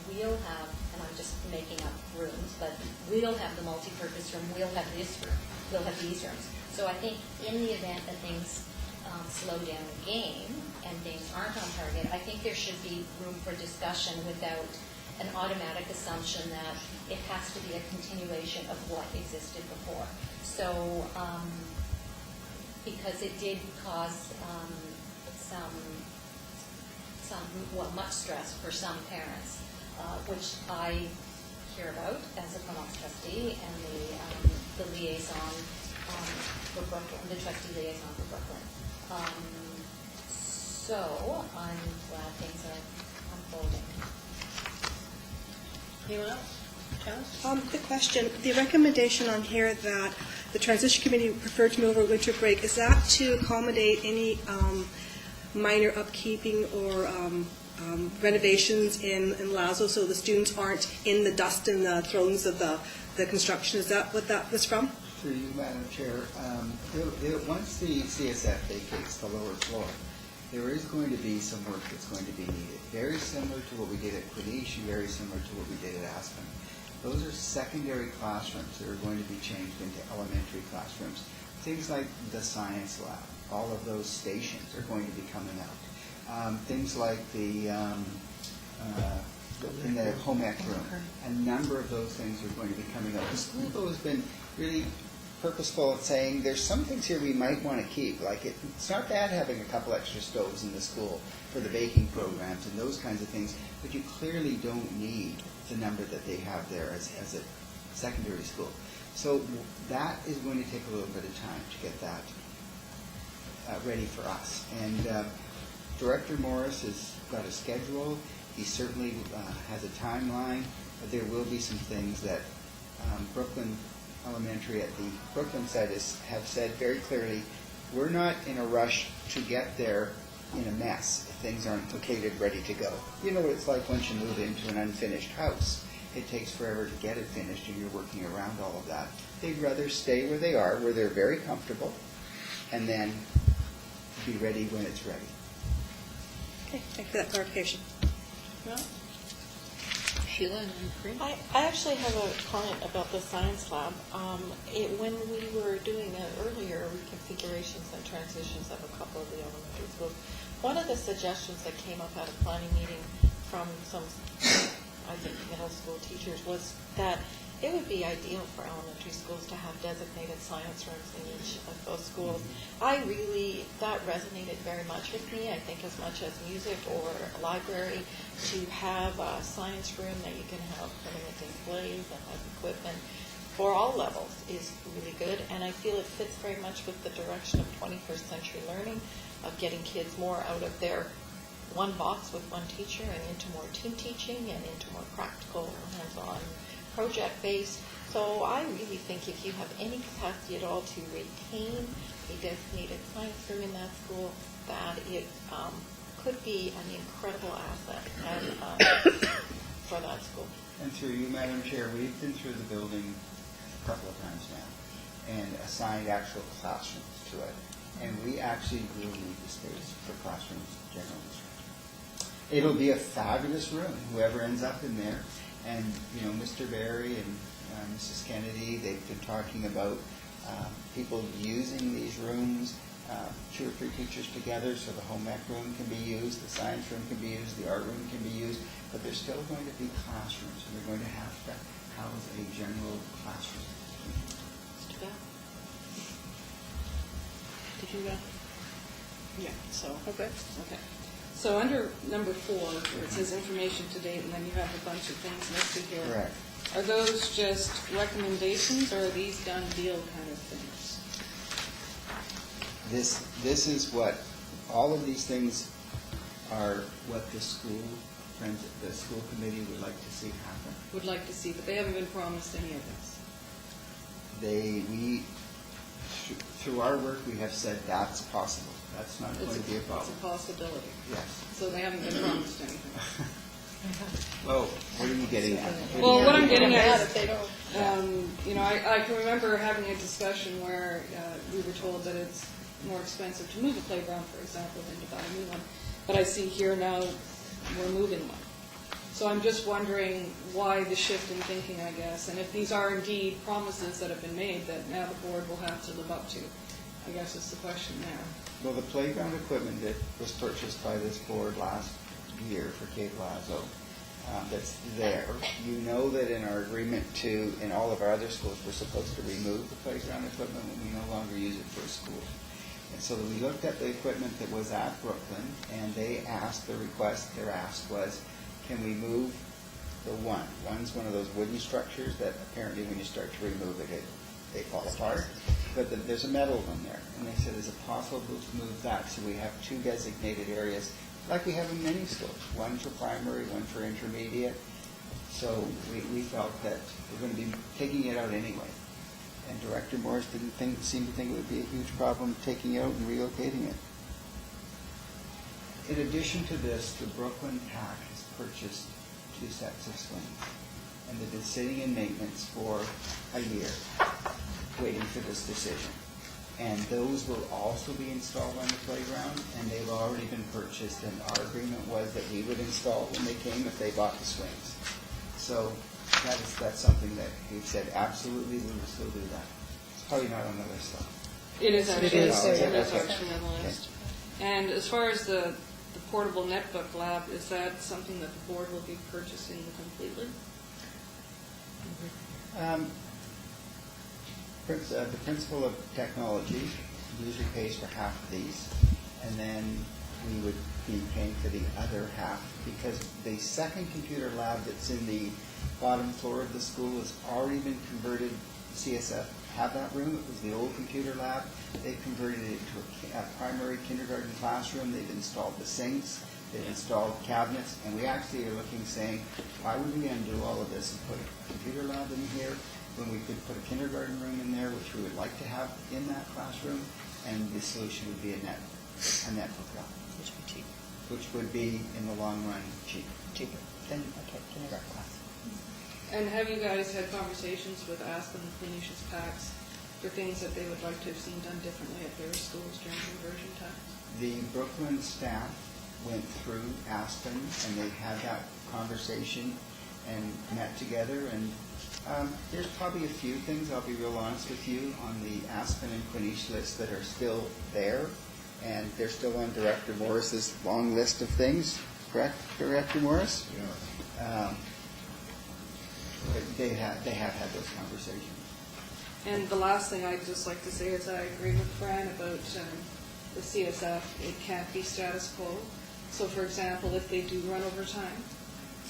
we'll have, and I'm just making up rooms, but we'll have the multi-purpose room, we'll have this room, we'll have these rooms. So I think in the event that things slow down again and things aren't on target, I think there should be room for discussion without an automatic assumption that it has to be a continuation of what existed before. So, because it did cause much stress for some parents, which I hear about as a Comox trustee and the liaison for Brooklyn, the trustee liaison for Brooklyn. So I'm glad things are unfolding. Anyone else? Quick question. The recommendation on here that the transition committee preferred to move over winter break, is that to accommodate any minor upkeeping or renovations in Lazo, so the students aren't in the dust and the throes of the construction. Is that what that was from? Through you, Madam Chair, once the CSF vacates the lower floor, there is going to be some work that's going to be needed. Very similar to what we did at Quinish, very similar to what we did at Aspen. Those are secondary classrooms that are going to be changed into elementary classrooms. Things like the science lab, all of those stations are going to be coming out. Things like the in the home ec room, a number of those things are going to be coming out. The school, though, has been really purposeful at saying there's some things here we might want to keep. Like it's not bad having a couple extra stoves in the school for the baking programs and those kinds of things, but you clearly don't need the number that they have there as a secondary school. So that is going to take a little bit of time to get that ready for us. And Director Morris has got a schedule. He certainly has a timeline, but there will be some things that Brooklyn Elementary at the Brooklyn site have said very clearly, we're not in a rush to get there in a mess if things aren't located, ready to go. You know what it's like once you move into an unfinished house. It takes forever to get it finished, and you're working around all of that. They'd rather stay where they are, where they're very comfortable, and then be ready when it's ready. Okay, thank you for that clarification. Yeah. Sheila and then Corinne. I actually have a comment about the science lab. When we were doing earlier reconfigurations and transitions of a couple of the elementary schools, one of the suggestions that came up at a planning meeting from some, I think, middle school teachers was that it would be ideal for elementary schools to have designated science rooms in each of those schools. That resonated very much with me. I think as much as music or a library, to have a science room that you can have permanent displays and have equipment for all levels is really good. And I feel it fits very much with the direction of 21st century learning, of getting kids more out of their one box with one teacher and into more team teaching and into more practical, hands-on, project-based. So I really think if you have any capacity at all to retain a designated science room in that school, that it could be an incredible asset for that school. And through you, Madam Chair, we've been through the building a couple of times now and assigned actual classrooms to it. And we actually will need the space for classrooms generally. It'll be a fabulous room, whoever ends up in there. And, you know, Mr. Berry and Mrs. Kennedy, they've been talking about people using these rooms, 2 or 3 teachers together, so the home ec room can be used, the science room can be used, the art room can be used, but there's still going to be classrooms, and they're going to have to house a general classroom. Did you Yeah, so. Okay. So under number 4, where it says information to date, and then you have a bunch of things listed here. Correct. Are those just recommendations, or are these done deal kind of things? This is what, all of these things are what the school committee would like to see happen. Would like to see, but they haven't been promised any of this. Through our work, we have said that's possible. That's not going to be a problem. It's a possibility. Yes. So they haven't been promised anything. Well, what are you getting at? Well, what I'm getting at is, I can remember having a discussion where we were told that it's more expensive to move a playground, for example, than to buy a new one. But I see here now we're moving one. So I'm just wondering why the shift in thinking, I guess, and if these are indeed promises that have been made that now the board will have to live up to. I guess is the question there. Well, the playground equipment that was purchased by this board last year for Cape Lazo, that's there. You know that in our agreement in all of our other schools, we're supposed to remove the playground equipment when we no longer use it for a school. And so we looked at the equipment that was at Brooklyn, and their ask was, can we move the one? One's one of those wooden structures that apparently when you start to remove it, they fall apart. But there's a metal one there. And they said, is it possible to move that so we have 2 designated areas like we have in many schools, one for primary, one for intermediate. So we felt that we're going to be taking it out anyway. And Director Morris didn't seem to think it would be a huge problem taking it out and relocating it. In addition to this, the Brooklyn PAC has purchased 2 sets of swings, and they've been sitting in maintenance for a year, waiting for this decision. And those will also be installed on the playground, and they've already been purchased, and our agreement was that we would install when they came if they bought the swings. So that's something that we've said, absolutely, we will still do that. It's probably not on the list, though. It is actually, It is. actually on the list. And as far as the portable netbook lab, is that something that the board will be purchasing completely? The principal of technology usually pays for half of these, and then we would be paying for the other half, because the second computer lab that's in the bottom floor of the school has already been converted. CSF have that room. It was the old computer lab. They've converted it to a primary kindergarten classroom. They've installed the sinks. They've installed cabinets. And we actually are looking, saying, why would we undo all of this and put a computer lab in here when we could put a kindergarten room in there, which we would like to have in that classroom, and the solution would be a netbook lab. Which would be cheap. Which would be, in the long run, cheaper than a kindergarten class. And have you guys had conversations with Aspen and Phoenicia's PACs for things that they would like to have seen done differently at their schools during conversion times? The Brooklyn staff went through Aspen, and they had that conversation and met together, and there's probably a few things, I'll be real honest with you, on the Aspen and Quinish list that are still there, and they're still on Director Morris's long list of things, correct, Director Morris? Yeah. But they have had those conversations. And the last thing I'd just like to say is I agree with Fran about the CSF. It can't be status quo. So, for example, if they do run over time,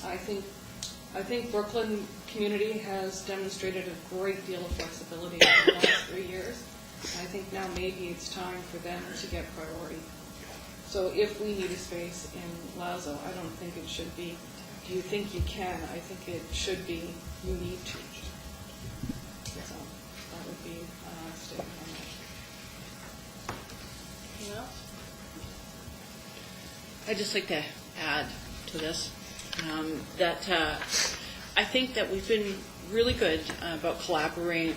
I think Brooklyn community has demonstrated a great deal of flexibility in the last 3 years. I think now maybe it's time for them to get priority. So if we need a space in Lazo, I don't think it should be, do you think you can? I think it should be, you need to. So that would be a statement on that. Anything else? I'd just like to add to this that I think that we've been really good about collaborating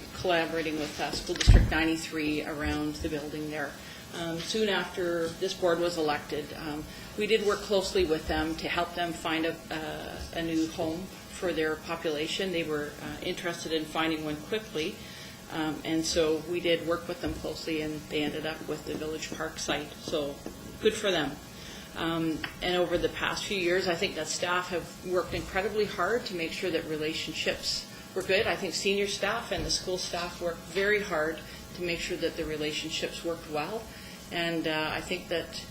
with School District 93 around the building there. Soon after this board was elected, we did work closely with them to help them find a new home for their population. They were interested in finding one quickly, and so we did work with them closely, and they ended up with the Village Park site, so good for them. And over the past few years, I think that staff have worked incredibly hard to make sure that relationships were good. I think senior staff and the school staff worked very hard to make sure that the relationships worked well. And I think that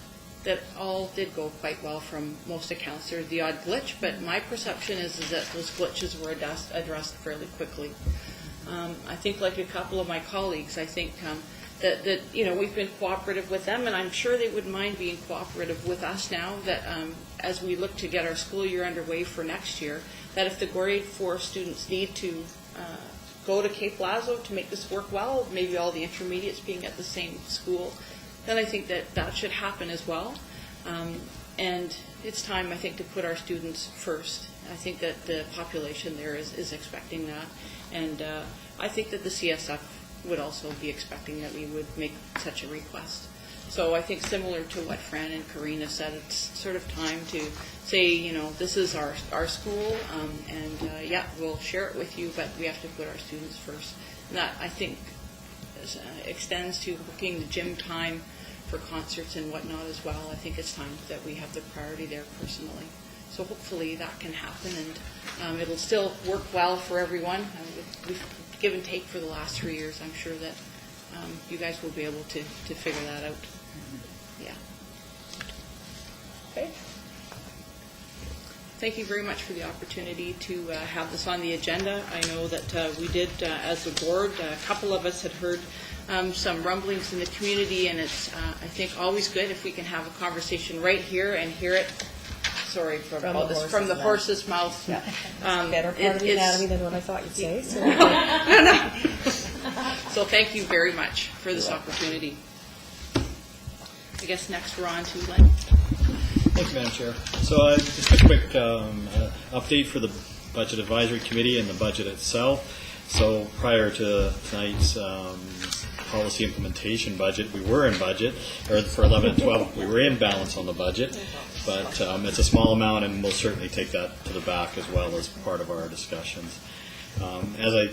all did go quite well from most accounts. There's the odd glitch, but my perception is that those glitches were addressed fairly quickly. I think, like a couple of my colleagues, I think that you know, we've been cooperative with them, and I'm sure they wouldn't mind being cooperative with us now, that as we look to get our school year underway for next year, that if the grade 4 students need to go to Cape Lazo to make this work well, maybe all the intermediates being at the same school, then I think that should happen as well. And it's time, I think, to put our students first. I think that the population there is expecting that, and I think that the CSF would also be expecting that we would make such a request. So I think, similar to what Fran and Karina said, it's sort of time to say, you know, this is our school, and yeah, we'll share it with you, but we have to put our students first. And that, I think, extends to booking the gym time for concerts and whatnot as well. I think it's time that we have the priority there personally. So hopefully that can happen, and it'll still work well for everyone. We've give and take for the last 3 years. I'm sure that you guys will be able to figure that out. Yeah. Okay. Thank you very much for the opportunity to have this on the agenda. I know that we did, as a board, a couple of us had heard some rumblings in the community, and it's, I think, always good if we can have a conversation right here and hear it. Sorry, from the horse's mouth. Yeah. Better part of the anatomy than what I thought you'd say. So. No. So thank you very much for this opportunity. I guess next we're on to Len. Thank you, Madam Chair. So just a quick update for the Budget Advisory Committee and the budget itself. So prior to tonight's policy implementation budget, we were in budget, or for 11 and 12, we were in balance on the budget, but it's a small amount, and we'll certainly take that to the back as well as part of our discussions. As I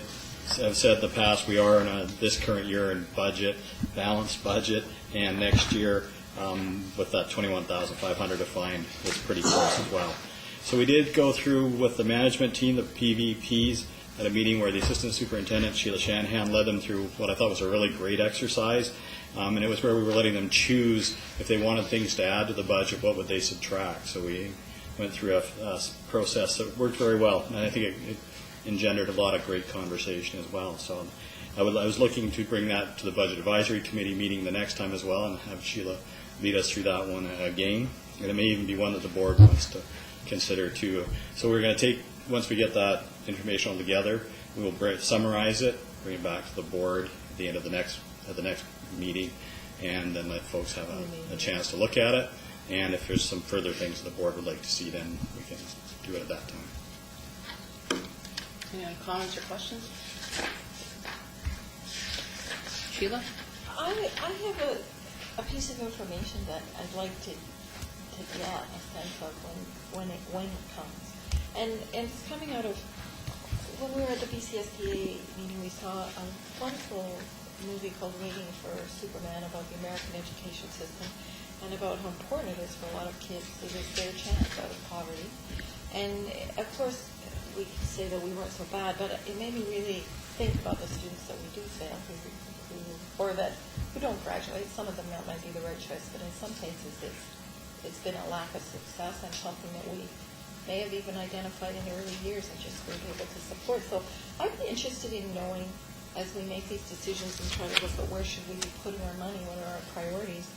have said in the past, we are in this current year in budget, balanced budget, and next year with that $21,500 defined, it's pretty close as well. So we did go through with the management team, the PVPs, at a meeting where the Assistant Superintendent, Sheila Shanahan, led them through what I thought was a really great exercise. And it was where we were letting them choose if they wanted things to add to the budget, what would they subtract. So we went through a process that worked very well, and I think it engendered a lot of great conversation as well. So I was looking to bring that to the Budget Advisory Committee meeting the next time as well, and have Sheila lead us through that one again. And it may even be one that the board wants to consider too. So we're going to take, once we get that information all together, we will summarize it, bring it back to the board at the end of the next meeting, and then let folks have a chance to look at it. And if there's some further things the board would like to see, then we can do it at that time. Any other comments or questions? Sheila? I have a piece of information that I'd like to get a sense of when it comes. And it's coming out of, when we were at the BCSPA meeting, we saw a wonderful movie called Waiting for Superman about the American education system and about how important it is for a lot of kids to get their chance out of poverty. And of course, we could say that we weren't so bad, but it made me really think about the students that we do fail, or who don't graduate. Some of them that might be the right choice, but in some cases it's been a lack of success and something that we may have even identified in the early years and just weren't able to support. So I'd be interested in knowing, as we make these decisions and try to look at where should we be putting our money, what are our priorities,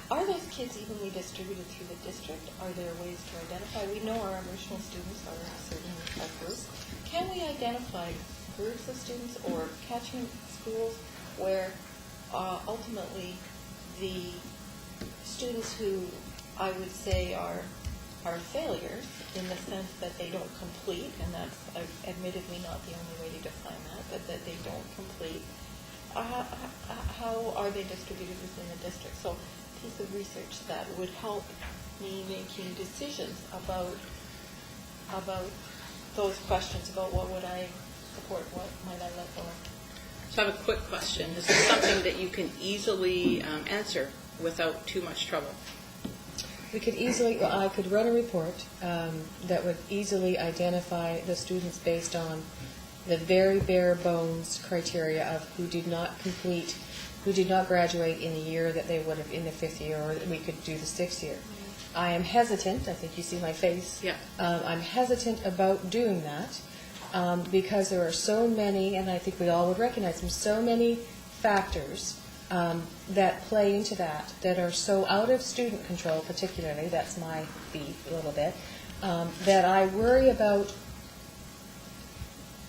are those kids evenly distributed through the district? Are there ways to identify? We know our emotional students are a certain group. Can we identify groups of students or catchment schools where ultimately the students who I would say are failures in the sense that they don't complete, and that's admittedly not the only way to define that, but that they don't complete, how are they distributed within the district? So a piece of research that would help me making decisions about those questions, about what would I support, what might I let go of. So I have a quick question. This is something that you can easily answer without too much trouble. We could I could run a report that would easily identify the students based on the very bare bones criteria of who did not complete, who did not graduate in the year that they would have in the 5th year, or we could do the 6th year. I am hesitant, I think you see my face, yeah. I'm hesitant about doing that because there are so many, and I think we all would recognize them, so many factors that play into that are so out of student control, particularly, that's my beef a little bit, that I worry about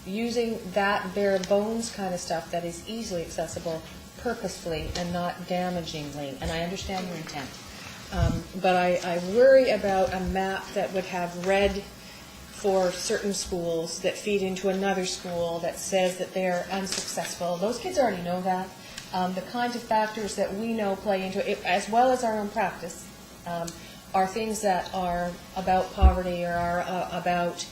using that bare bones kind of stuff that is easily accessible purposefully and not damagingly. And I understand your intent. But I worry about a map that would have red for certain schools that feed into another school that says that they're unsuccessful. Those kids already know that. The kinds of factors that we know play into it, as well as our own practice, are things that are about poverty or are about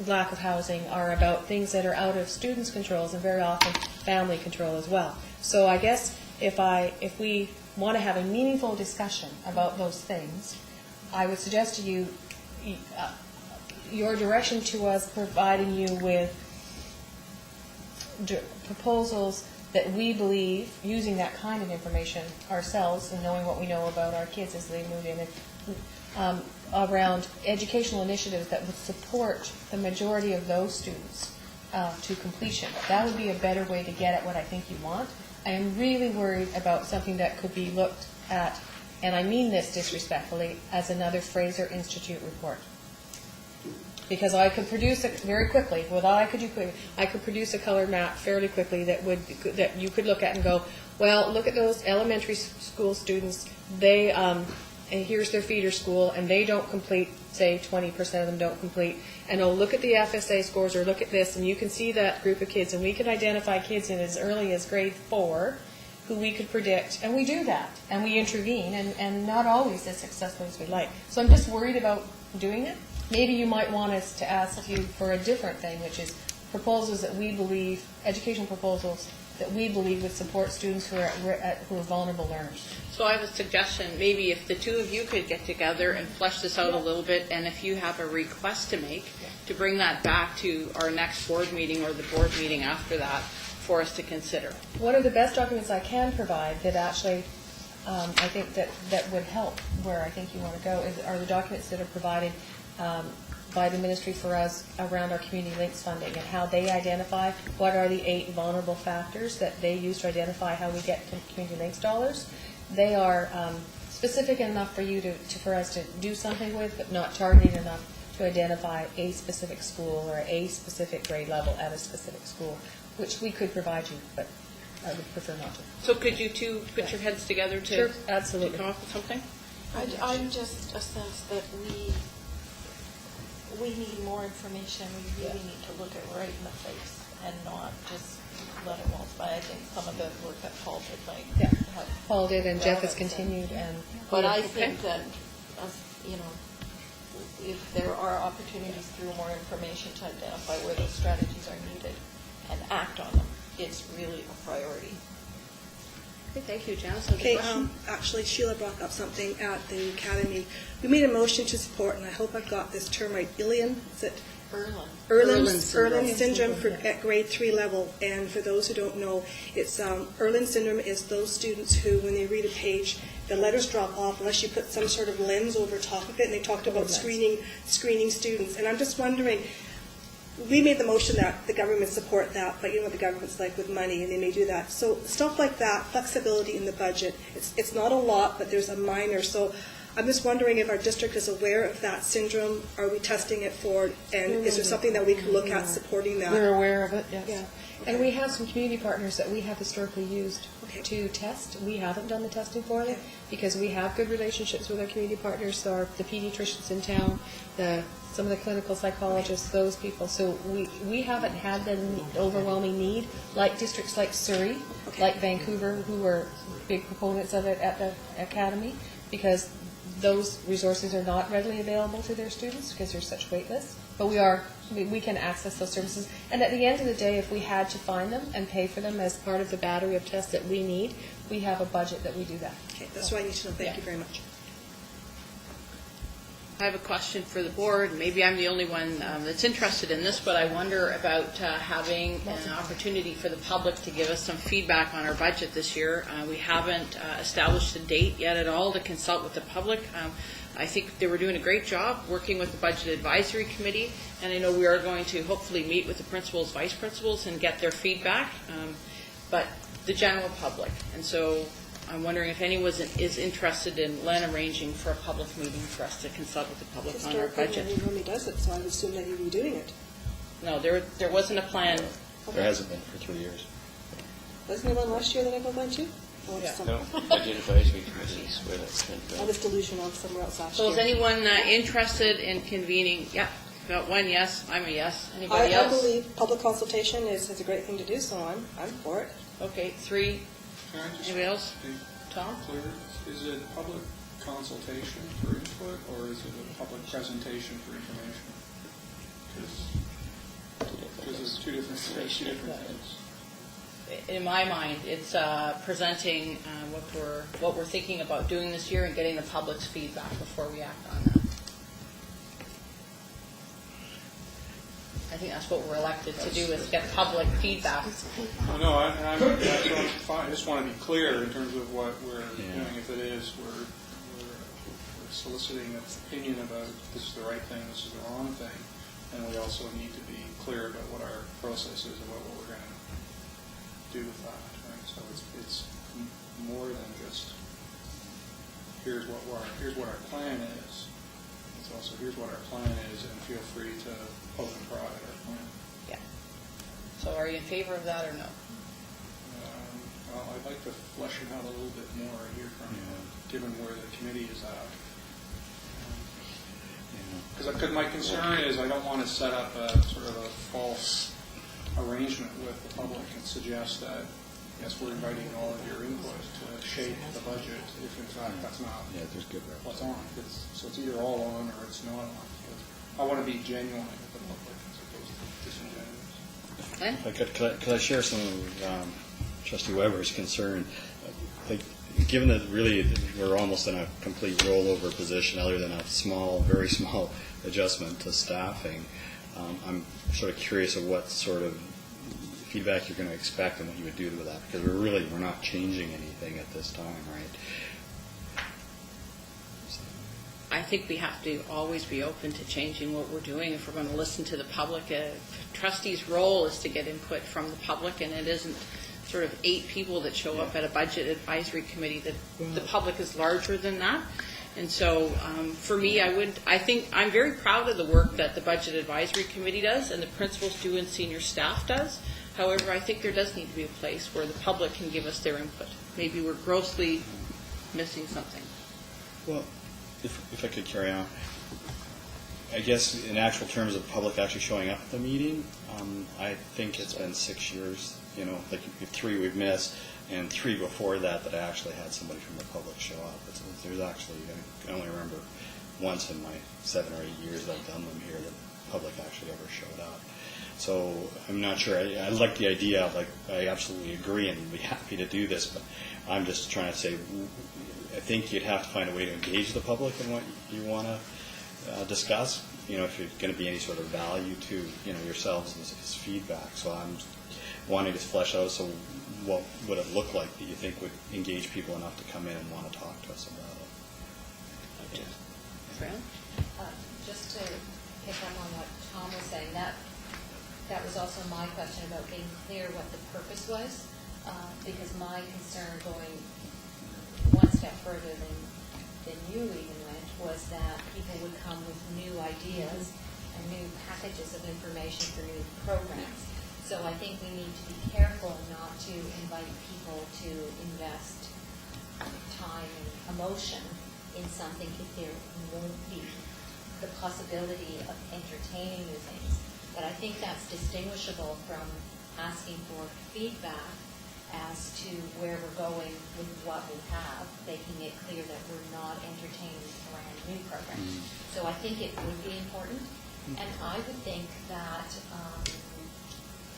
lack of housing, are about things that are out of students' controls and very often family control as well. So I guess if we want to have a meaningful discussion about those things, I would suggest to you your direction to us providing you with proposals that we believe, using that kind of information ourselves and knowing what we know about our kids as they move in, around educational initiatives that would support the majority of those students to completion. That would be a better way to get at what I think you want. I am really worried about something that could be looked at, and I mean this disrespectfully, as another Fraser Institute report. Because I could produce it very quickly. What I could do quickly, I could produce a color map fairly quickly that you could look at and go, well, look at those elementary school students, they, and here's their feeder school, and they don't complete, say 20% of them don't complete, and oh, look at the FSA scores, or look at this, and you can see that group of kids, and we can identify kids in as early as grade 4 who we could predict, and we do that, and we intervene, and not always as successfully as we'd like. So I'm just worried about doing it. Maybe you might want us to ask you for a different thing, which is proposals that we believe, education proposals that we believe would support students who are vulnerable learners. So I have a suggestion, maybe if the two of you could get together and flesh this out a little bit, and if you have a request to make, to bring that back to our next board meeting or the board meeting after that for us to consider. One of the best documents I can provide that actually I think that would help where I think you want to go are the documents that are provided by the ministry for us around our community links funding and how they identify what are the 8 vulnerable factors that they use to identify how we get community links dollars. They are specific enough for you for us to do something with, but not targeted enough to identify a specific school or a specific grade level at a specific school, which we could provide you, but I would prefer not to. So could you two put your heads together to, sure, absolutely, to come up with something? I'm just a sense that we need more information. We really need to look it right in the face and not just let it waltz by. I think some of the work that Paul did, Paul did, and Jeff has continued. But I think that, you know, if there are opportunities through more information to identify where those strategies are needed and act on them, it's really a priority. Okay, thank you, Janice. Okay, actually, Sheila brought up something at the academy. We made a motion to support, and I hope I've got this term right, Irlen Syndrome at grade 3 level. And for those who don't know, it's Irlen Syndrome is those students who, when they read a page, the letters drop off unless you put some sort of lens over top of it. And they talked about screening students. And I'm just wondering, we made the motion that the government support that, but you know what the government's like with money, and they may do that. So stuff like that, flexibility in the budget, it's not a lot, but there's a minor. So I'm just wondering if our district is aware of that syndrome. Are we testing it for, and is there something that we can look at supporting that? We're aware of it, yes. Yeah. And we have some community partners that we have historically used to test. We haven't done the testing for them because we have good relationships with our community partners, so the pediatricians in town, some of the clinical psychologists, those people. So we haven't had the overwhelming need, like districts like Surrey, like Vancouver, who were big proponents of it at the academy, because those resources are not readily available to their students because there's such wait lists. But we can access those services. And at the end of the day, if we had to find them and pay for them as part of the battery of tests that we need, we have a budget that we do that. Okay, that's what I need to know. Thank you very much. I have a question for the board. Maybe I'm the only one that's interested in this, but I wonder about having an opportunity for the public to give us some feedback on our budget this year. We haven't established a date yet at all to consult with the public. I think they were doing a great job working with the Budget Advisory Committee, and I know we are going to hopefully meet with the principals, vice principals, and get their feedback, but the general public. And so I'm wondering if anyone is interested in arranging for a public meeting for us to consult with the public on our budget. He normally does it, so I would assume that he would be doing it. No, there wasn't a plan. There hasn't been for 3 years. Wasn't there one last year that I go by to? No, Budget Advisory Committee is where that's been I was delusional somewhere else last year. So is anyone interested in convening? Yeah, got one yes. I'm a yes. Anybody else? I believe public consultation is a great thing to do, so I'm for it. Okay, 3. Anybody else? Tom? Clear. Is it public consultation for input, or is it a public presentation for information? Because it's two different things. In my mind, it's presenting what we're thinking about doing this year and getting the public's feedback before we act on that. I think that's what we're elected to do, is get public feedback. No, I just want to be clear in terms of what we're doing. If it is, we're soliciting an opinion about this is the right thing, this is the wrong thing, and we also need to be clear about what our process is and what we're going to do with that. Right? So it's more than just here's what our plan is. It's also here's what our plan is, and feel free to poke and prod at our plan. Yeah. So are you in favor of that or no? Well, I'd like to flesh it out a little bit more here from you, given where the committee is at. Because my concern is I don't want to set up a sort of a false arrangement with the public and suggest that, yes, we're inviting all of your input to shape the budget, if in fact that's not what's on. So it's either all on or it's not on. I want to be genuine with the public as opposed to disingenuous. Could I share some of Trustee Weber's concern? Like, given that really we're almost in a complete rollover position, other than a small, very small adjustment to staffing, I'm sort of curious of what sort of feedback you're going to expect and what you would do with that, because we're not changing anything at this time, right? I think we have to always be open to changing what we're doing if we're going to listen to the public. Trustees' role is to get input from the public, and it isn't sort of 8 people that show up at a budget advisory committee. The public is larger than that. And so for me, I think I'm very proud of the work that the budget advisory committee does and the principals do and senior staff does. However, I think there does need to be a place where the public can give us their input. Maybe we're grossly missing something. Well, if I could carry on, I guess in actual terms of public actually showing up at the meeting, I think it's been 6 years, like 3 we've missed, and 3 before that I actually had somebody from the public show up. There's actually, I can only remember once in my 7 or 8 years that I've done them here that the public actually ever showed up. So I'm not sure. I like the idea of, I absolutely agree and would be happy to do this, but I'm just trying to say, I think you'd have to find a way to engage the public in what you want to discuss, if you're going to be any sort of value to, yourselves as feedback. So I'm wanting to flesh out, so what would it look like that you think would engage people enough to come in and want to talk to us about it? Just to pick up on what Tom was saying, that was also my question about being clear what the purpose was, because my concern going one step further than you even went was that people would come with new ideas and new packages of information for new programs. So I think we need to be careful not to invite people to invest time and emotion in something if there won't be the possibility of entertaining new things. But I think that's distinguishable from asking for feedback as to where we're going with what we have, making it clear that we're not entertaining brand new programs. So I think it would be important. And I would think that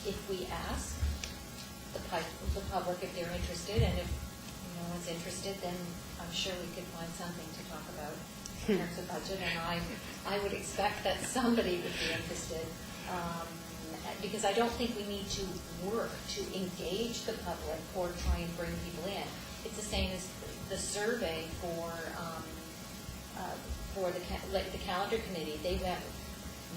if we ask the public if they're interested, and if no one's interested, then I'm sure we could find something to talk about in terms of budget. And I would expect that somebody would be interested, because I don't think we need to work to engage the public or try and bring people in. It's the same as the survey for the calendar committee. They went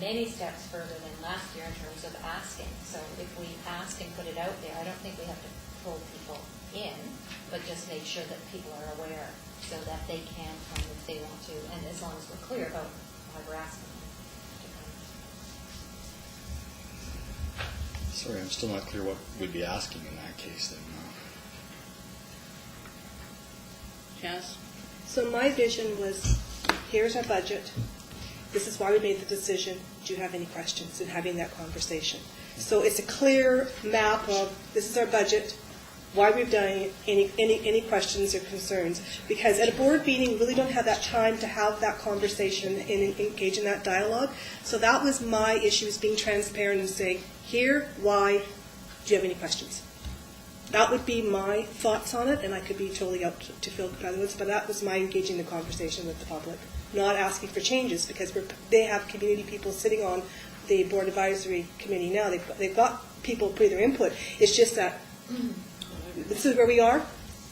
many steps further than last year in terms of asking. So if we ask and put it out there, I don't think we have to pull people in, but just make sure that people are aware so that they can come if they want to, and as long as we're clear about why we're asking them to come. Sorry, I'm still not clear what we'd be asking in that case then. Janice? So my vision was, here's our budget. This is why we made the decision. Do you have any questions? And having that conversation. So it's a clear map of, this is our budget, why we've done it, any questions or concerns. Because at a board meeting, we really don't have that time to have that conversation and engage in that dialogue. So that was my issue, is being transparent and saying, here, why, do you have any questions? That would be my thoughts on it, and I could be totally out to fill the other ones, but that was my engaging the conversation with the public. Not asking for changes, because they have community people sitting on the board advisory committee now. They've got people putting their input. It's just that this is where we are.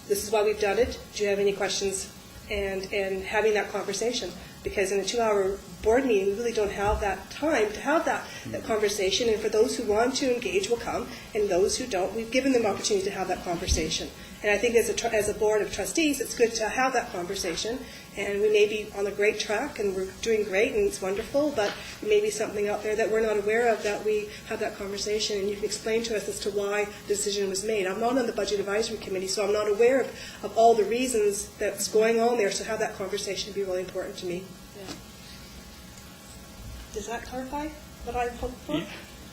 This is why we've done it. Do you have any questions? And having that conversation, because in a 2-hour board meeting, we really don't have that time to have that conversation. And for those who want to engage will come, and those who don't, we've given them opportunity to have that conversation. And I think as a board of trustees, it's good to have that conversation. And we may be on a great track, and we're doing great, and it's wonderful, but there may be something out there that we're not aware of, that we have that conversation, and you can explain to us as to why the decision was made. I'm not on the Budget Advisory Committee, so I'm not aware of all the reasons that's going on there, so have that conversation would be really important to me. Yeah. Does that clarify what I hoped for?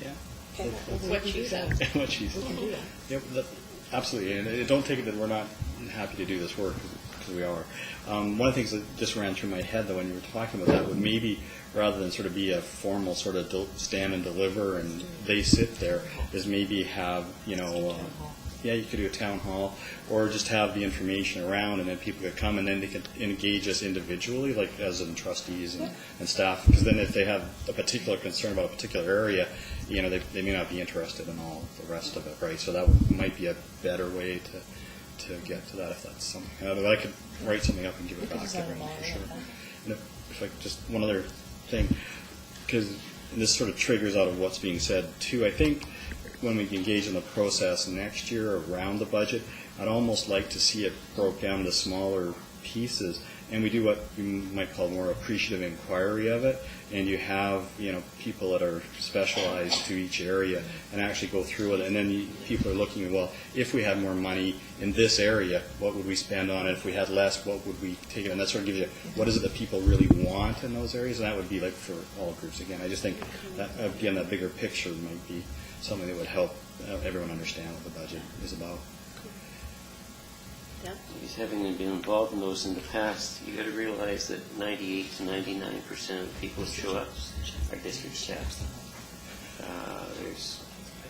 Yeah. Okay. What she said. What she said. Yep, absolutely. And don't take it that we're not happy to do this work, because we are. One of the things that just ran through my head, though, when you were talking about that, would maybe, rather than sort of be a formal sort of stand and deliver and they sit there, is maybe have, you could do a town hall, or just have the information around, and then people could come, and then they could engage us individually, like as in trustees and staff, because then if they have a particular concern about a particular area, they may not be interested in all the rest of it, right? So that might be a better way to get to that, if that's something. I could write something up and give it back to everyone for sure. And if I just one other thing, because this sort of triggers out of what's being said too. I think when we engage in the process next year around the budget, I'd almost like to see it broke down into smaller pieces, and we do what we might call more appreciative inquiry of it, and you have people that are specialized to each area and actually go through it, and then people are looking at, well, if we had more money in this area, what would we spend on it? If we had less, what would we take it? And that sort of gives you what is it that people really want in those areas, and that would be like for all groups. Again, I just think that again that bigger picture might be something that would help everyone understand what the budget is about. Because having been involved in those in the past, you got to realize that 98 to 99% of people who show up are district staff. There's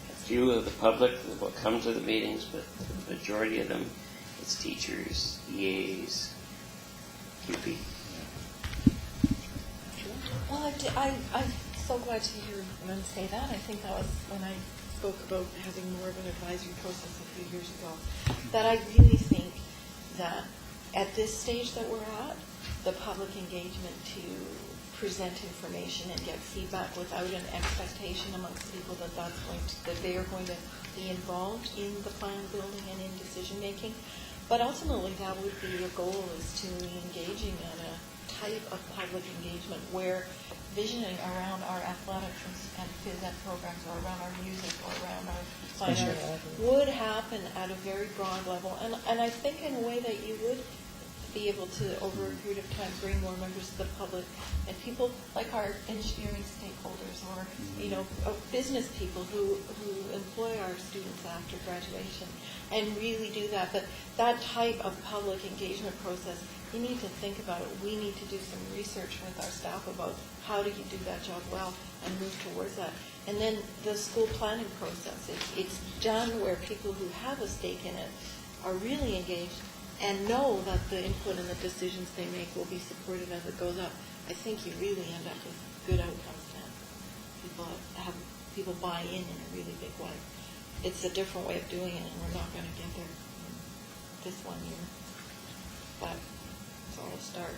a few of the public that will come to the meetings, but the majority of them, it's teachers, EAs, QP. Well, I'm so glad to hear them say that. I think that was when I spoke about having more of an advisory process a few years ago. That I really think that at this stage that we're at, the public engagement to present information and get feedback without an expectation amongst people that they are going to be involved in the plan building and in decision making. But ultimately, that would be your goal, is to be engaging in a type of public engagement where visioning around our athletics and phys ed programs, or around our music, or around our fine arts would happen at a very broad level. And I think in a way that you would be able to, over a period of time, bring more members of the public and people like our engineering stakeholders, or business people who employ our students after graduation, and really do that. But that type of public engagement process, you need to think about it. We need to do some research with our staff about how do you do that job well and move towards that. And then the school planning process, it's done where people who have a stake in it are really engaged and know that the input and the decisions they make will be supported as it goes up. I think you really end up with good outcomes then. People buy in a really big way. It's a different way of doing it, and we're not going to get there in this 1 year. But it's all a start.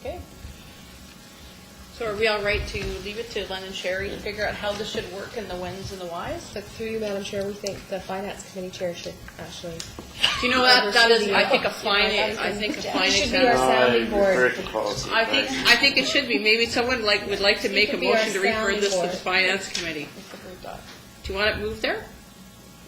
Okay. So are we all right to leave it to Len and Sherry to figure out how this should work and the whens and the whys? But through you, Madam Chair, we think the Finance Committee Chair should actually. Do you know what that is? I think a fine. I think a fine should be our sounding board. I think it should be. Maybe someone would like to make a motion to refer this to the Finance Committee. Do you want it moved there?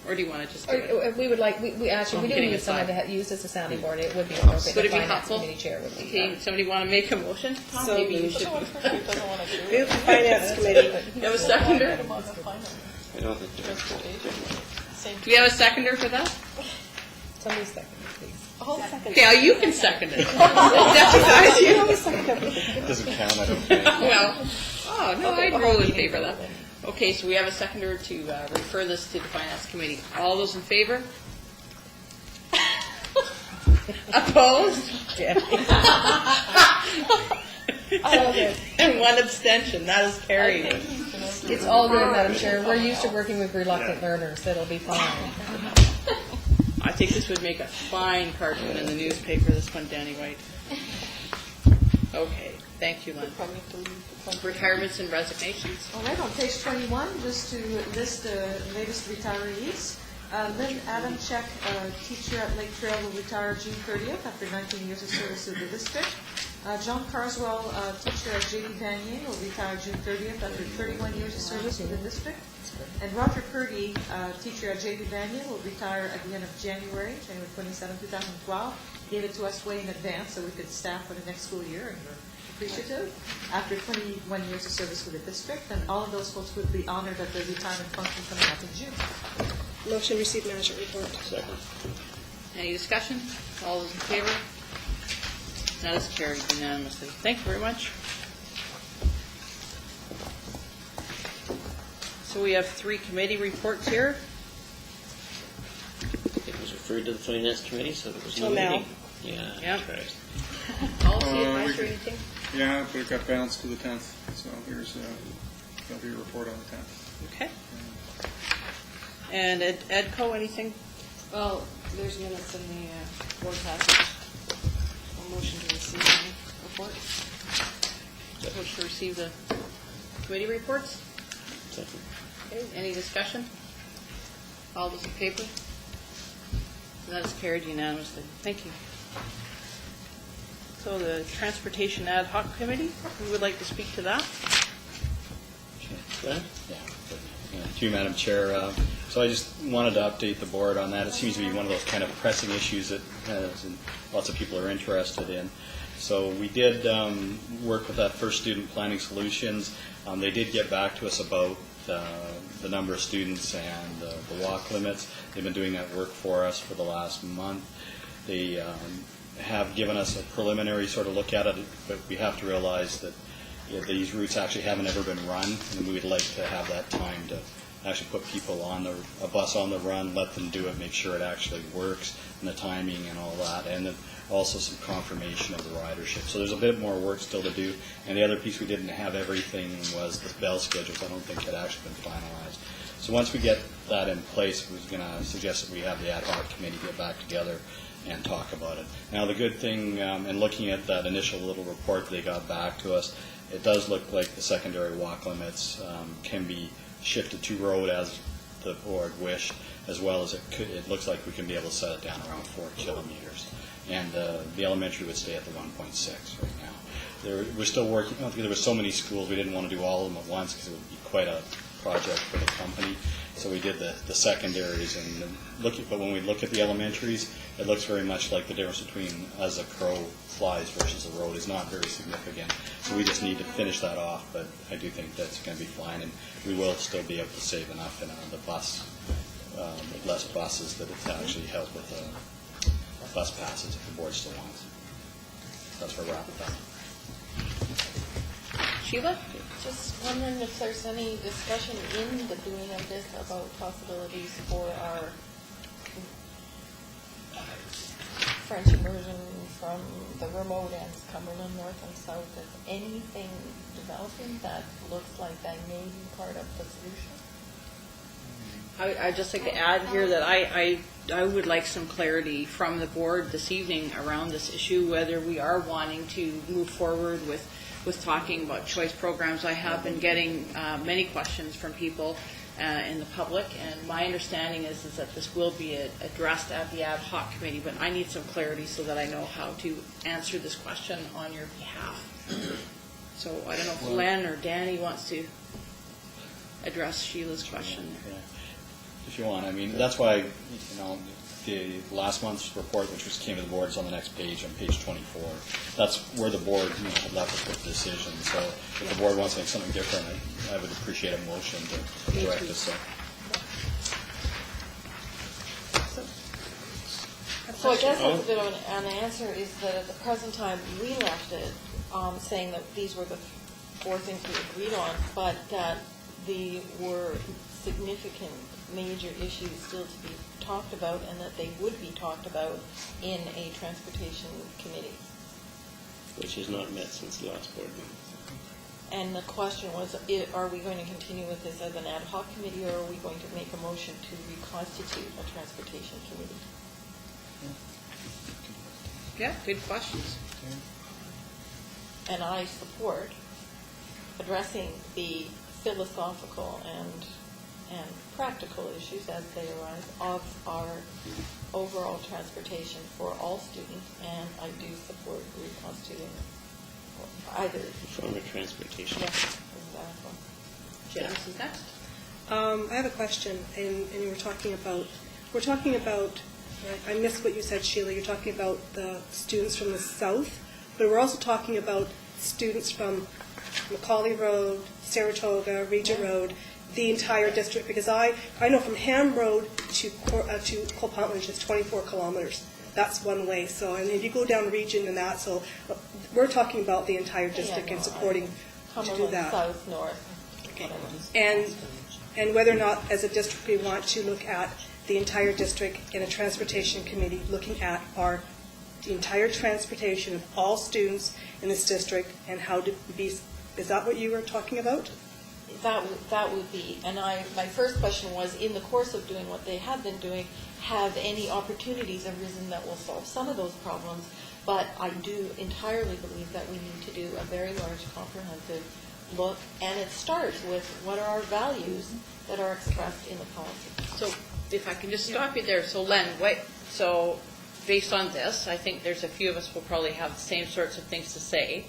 Or do you want to just do it? We would like, we actually, we do Kidding need someone aside. to use as a sounding board. It would be appropriate. Would it be The Finance helpful? Committee Chair would be. Okay, somebody want to make a motion? Tom, So maybe you moved. should. Move the Finance Committee. You have a seconder? I don't think Do we have a seconder for that? Somebody second, please. I'll second. Okay, you can second it. Deputize you. It doesn't count, I don't think. Well, no, I'd roll in favor of that. Okay, so we have a seconder to refer this to the Finance Committee. All those in favor? Opposed? And one abstention. That is carried. It's all good, Madam Chair. We're used to working with reluctant learners. It'll be fine. I think this would make a fine cartoon in the newspaper, this one, Danny White. Okay, thank you, Len. Retirements and resignations. All right, on page 21, just to list the latest retirees. Lynn Adamczyk, teacher at Lake Trail, will retire June 30th after 19 years of service with the district. John Carswell, teacher at J.P. Vanier, will retire June 30th after 31 years of service with the district. And Roger Purdy, teacher at J.P. Vanier, will retire at the end of January 27, 2012. Gave it to us way in advance so we could staff for the next school year, and we're appreciative. After 21 years of service with the district, and all of those folks would be honored at the retirement function coming up in June. Motion receive management report. Second. Any discussion? All those in favor? That is carried unanimously. Thank you very much. So we have 3 committee reports here. It was referred to the Finance Committee, so there was no Till now. meeting. Yeah, Yep. that's right. Policy advisory, anything? Yeah, but it got bounced to the 10th, so here's, there'll be a report on the 10th. Okay. And Edco, anything? Well, there's minutes in the board package. A motion to receive the report. Motion to receive the committee reports? Second. Okay, any discussion? All those in favor? That is carried unanimously. Thank you. So the Transportation Ad Hoc Committee, who would like to speak to that? Go ahead. To you, Madam Chair. So I just wanted to update the board on that. It seems to be one of those kind of pressing issues that lots of people are interested in. So we did work with that First Student Planning Solutions. They did get back to us about the number of students and the walk limits. They've been doing that work for us for the last month. They have given us a preliminary sort of look at it, but we have to realize that these routes actually haven't ever been run, and we would like to have that time to actually put people on a bus on the run, let them do it, make sure it actually works, and the timing and all that, and then also some confirmation of the ridership. So there's a bit more work still to do, and the other piece we didn't have everything was the bell schedules. I don't think had actually been finalized. So once we get that in place, we're going to suggest that we have the Ad Hoc Committee get back together and talk about it. Now the good thing, in looking at that initial little report they got back to us, it does look like the secondary walk limits can be shifted to road as the board wished, as well as it looks like we can be able to set it down around 4 kilometers. And the elementary would stay at the 1.6 right now. We're still working, there were so many schools, we didn't want to do all of them at once because it would be quite a project for the company. So we did the secondaries, but when we look at the elementaries, it looks very much like the difference between as a crow flies versus a road is not very significant. So we just need to finish that off, but I do think that's going to be fine, and we will still be able to save enough in the bus, less buses, that it actually help with bus passes if the board still wants. That's where we're at with that. Sheila? Just wondering if there's any discussion in the doing of this about possibilities for our French immersion from the remote ends, Cumberland North and South. Is anything developing that looks like that may be part of the solution? I'd just like to add here that I would like some clarity from the board this evening around this issue, whether we are wanting to move forward with talking about choice programs. I have been getting many questions from people in the public, and my understanding is that this will be addressed at the Ad Hoc Committee, but I need some clarity so that I know how to answer this question on your behalf. So I don't know if Len or Danny wants to address Sheila's question. Yeah. If you want, I mean, that's why, the last month's report, which came to the board, is on the next page, on page 24. That's where the board had left us with the decision. So if the board wants to make something different, I would appreciate a motion to direct us. So I guess that's a bit of an answer is that at the present time, we left it saying that these were the 4 things we agreed on, but that there were significant major issues still to be talked about, and that they would be talked about in a transportation committee. Which has not met since the last board meeting. And the question was, are we going to continue with this as an ad hoc committee, or are we going to make a motion to reconstitute a transportation committee? Yeah, good questions. And I support addressing the philosophical and and practical issues as they arise of our overall transportation for all students, and I do support reconstituting either. Form of transportation. Yes, exactly. Janice is next. I have a question, and we're talking about, I missed what you said, Sheila, you're talking about the students from the south, but we're also talking about students from Macaulay Road, Saratoga, Regent Road, the entire district, because I know from Ham Road to Colpontland is 24 kilometers. That's one way. So, and if you go down Regent and that, so we're talking about the entire district and supporting to do that. South, north. Okay. And whether or not, as a district, we want to look at the entire district in a transportation committee, looking at the entire transportation of all students in this district and how to be. Is that what you were talking about? That would be, and my first question was, in the course of doing what they have been doing, have any opportunities arisen that will solve some of those problems? But I do entirely believe that we need to do a very large, comprehensive look, and it starts with what are our values that are expressed in the policy. So if I can just stop you there. So Len, so based on this, I think there's a few of us will probably have the same sorts of things to say.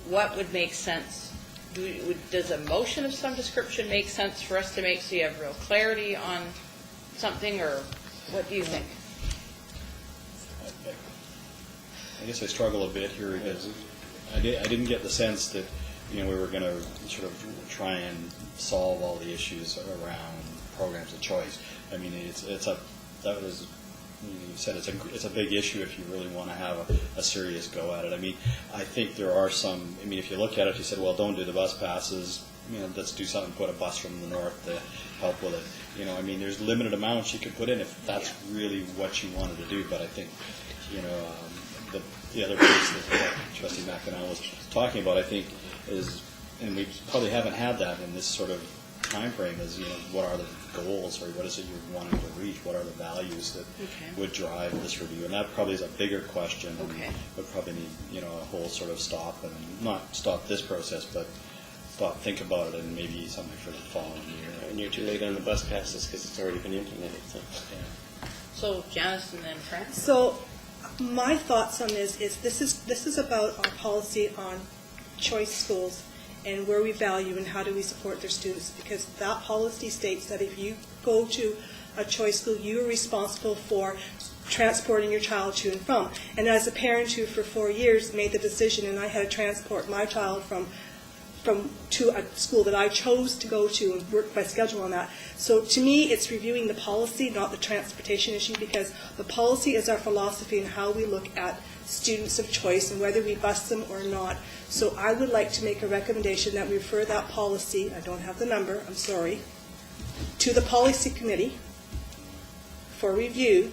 What would make sense? Does a motion of some description make sense for us to make so you have real clarity on something, or what do you think? I guess I struggle a bit here because I didn't get the sense that we were going to sort of try and solve all the issues around programs of choice. I mean, you said it's a big issue if you really want to have a serious go at it. I mean, I think there are some. I mean, if you look at it, you said, well, don't do the bus passes. Let's do something. Put a bus from the north to help with it. I mean, there's limited amounts you could put in if that's really what you wanted to do. But I think, the other piece that Trustee McInerney was talking about, I think, is, and we probably haven't had that in this sort of time frame, is what are the goals, or what is it you're wanting to reach? What are the values that would drive this review? And that probably is a bigger question. Okay. And would probably need a whole sort of stop, and not stop this process, but think about it, and maybe something for the following year. And you're too late on the bus passes because it's already been implemented. So. Yeah. So Janice and then Fran. So my thoughts on this is about our policy on choice schools and where we value and how do we support their students, because that policy states that if you go to a choice school, you are responsible for transporting your child to and from. And as a parent who for 4 years made the decision, and I had to transport my child from to a school that I chose to go to and work my schedule on that. So to me, it's reviewing the policy, not the transportation issue, because the policy is our philosophy and how we look at students of choice and whether we bus them or not. So I would like to make a recommendation that we refer that policy, I don't have the number, I'm sorry, to the policy committee for review,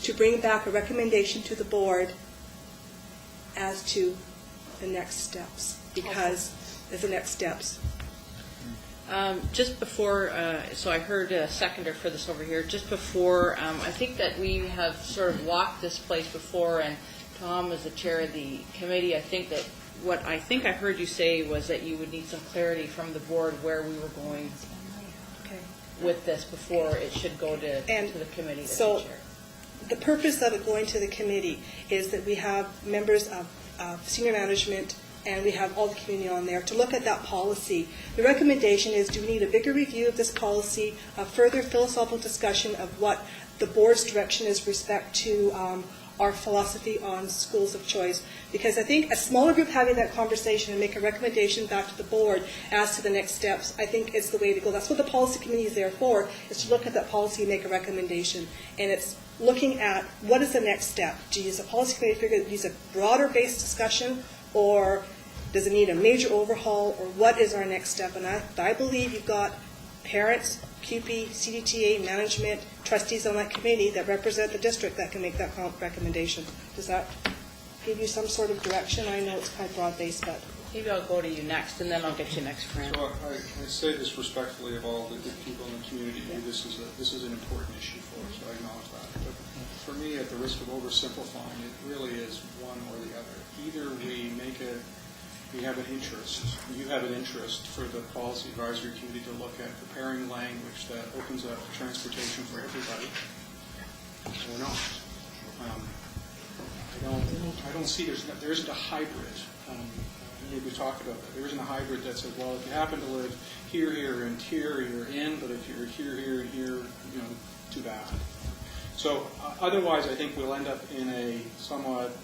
to bring back a recommendation to the board as to the next steps, because there's the next steps. Just before, so I heard a seconder for this over here. Just before, I think that we have sort of walked this place before, and Tom was the chair of the committee. I think that what I heard you say was that you would need some clarity from the board where we were going with this before it should go to the committee. So the purpose of it going to the committee is that we have members of senior management and we have all the community on there to look at that policy. The recommendation is, do we need a bigger review of this policy, a further philosophical discussion of what the board's direction is with respect to our philosophy on schools of choice? Because I think a smaller group having that conversation and make a recommendation back to the board as to the next steps, I think is the way to go. That's what the policy committee is there for, is to look at that policy and make a recommendation. And it's looking at what is the next step. Do you use a policy committee figure that use a broader based discussion, or does it need a major overhaul, or what is our next step? And I believe you've got parents, QP, CDTA, management, trustees on that committee that represent the district that can make that recommendation. Does that give you some sort of direction? I know it's kind of broad-based, but... Maybe I'll go to you next, and then I'll get you next, Fran. So I say this respectfully of all the people in the community. This is an important issue for us. I acknowledge that. But for me, at the risk of oversimplifying, it really is one or the other. Either we make it we have an interest, you have an interest for the Policy Advisory Committee to look at preparing language that opens up transportation for everybody, or not. I don't see, there isn't a hybrid. We talked about that. There isn't a hybrid that says, well, if you happen to live here, and here, you're in, but if you're here, and here, too bad. So otherwise, I think we'll end up in a somewhat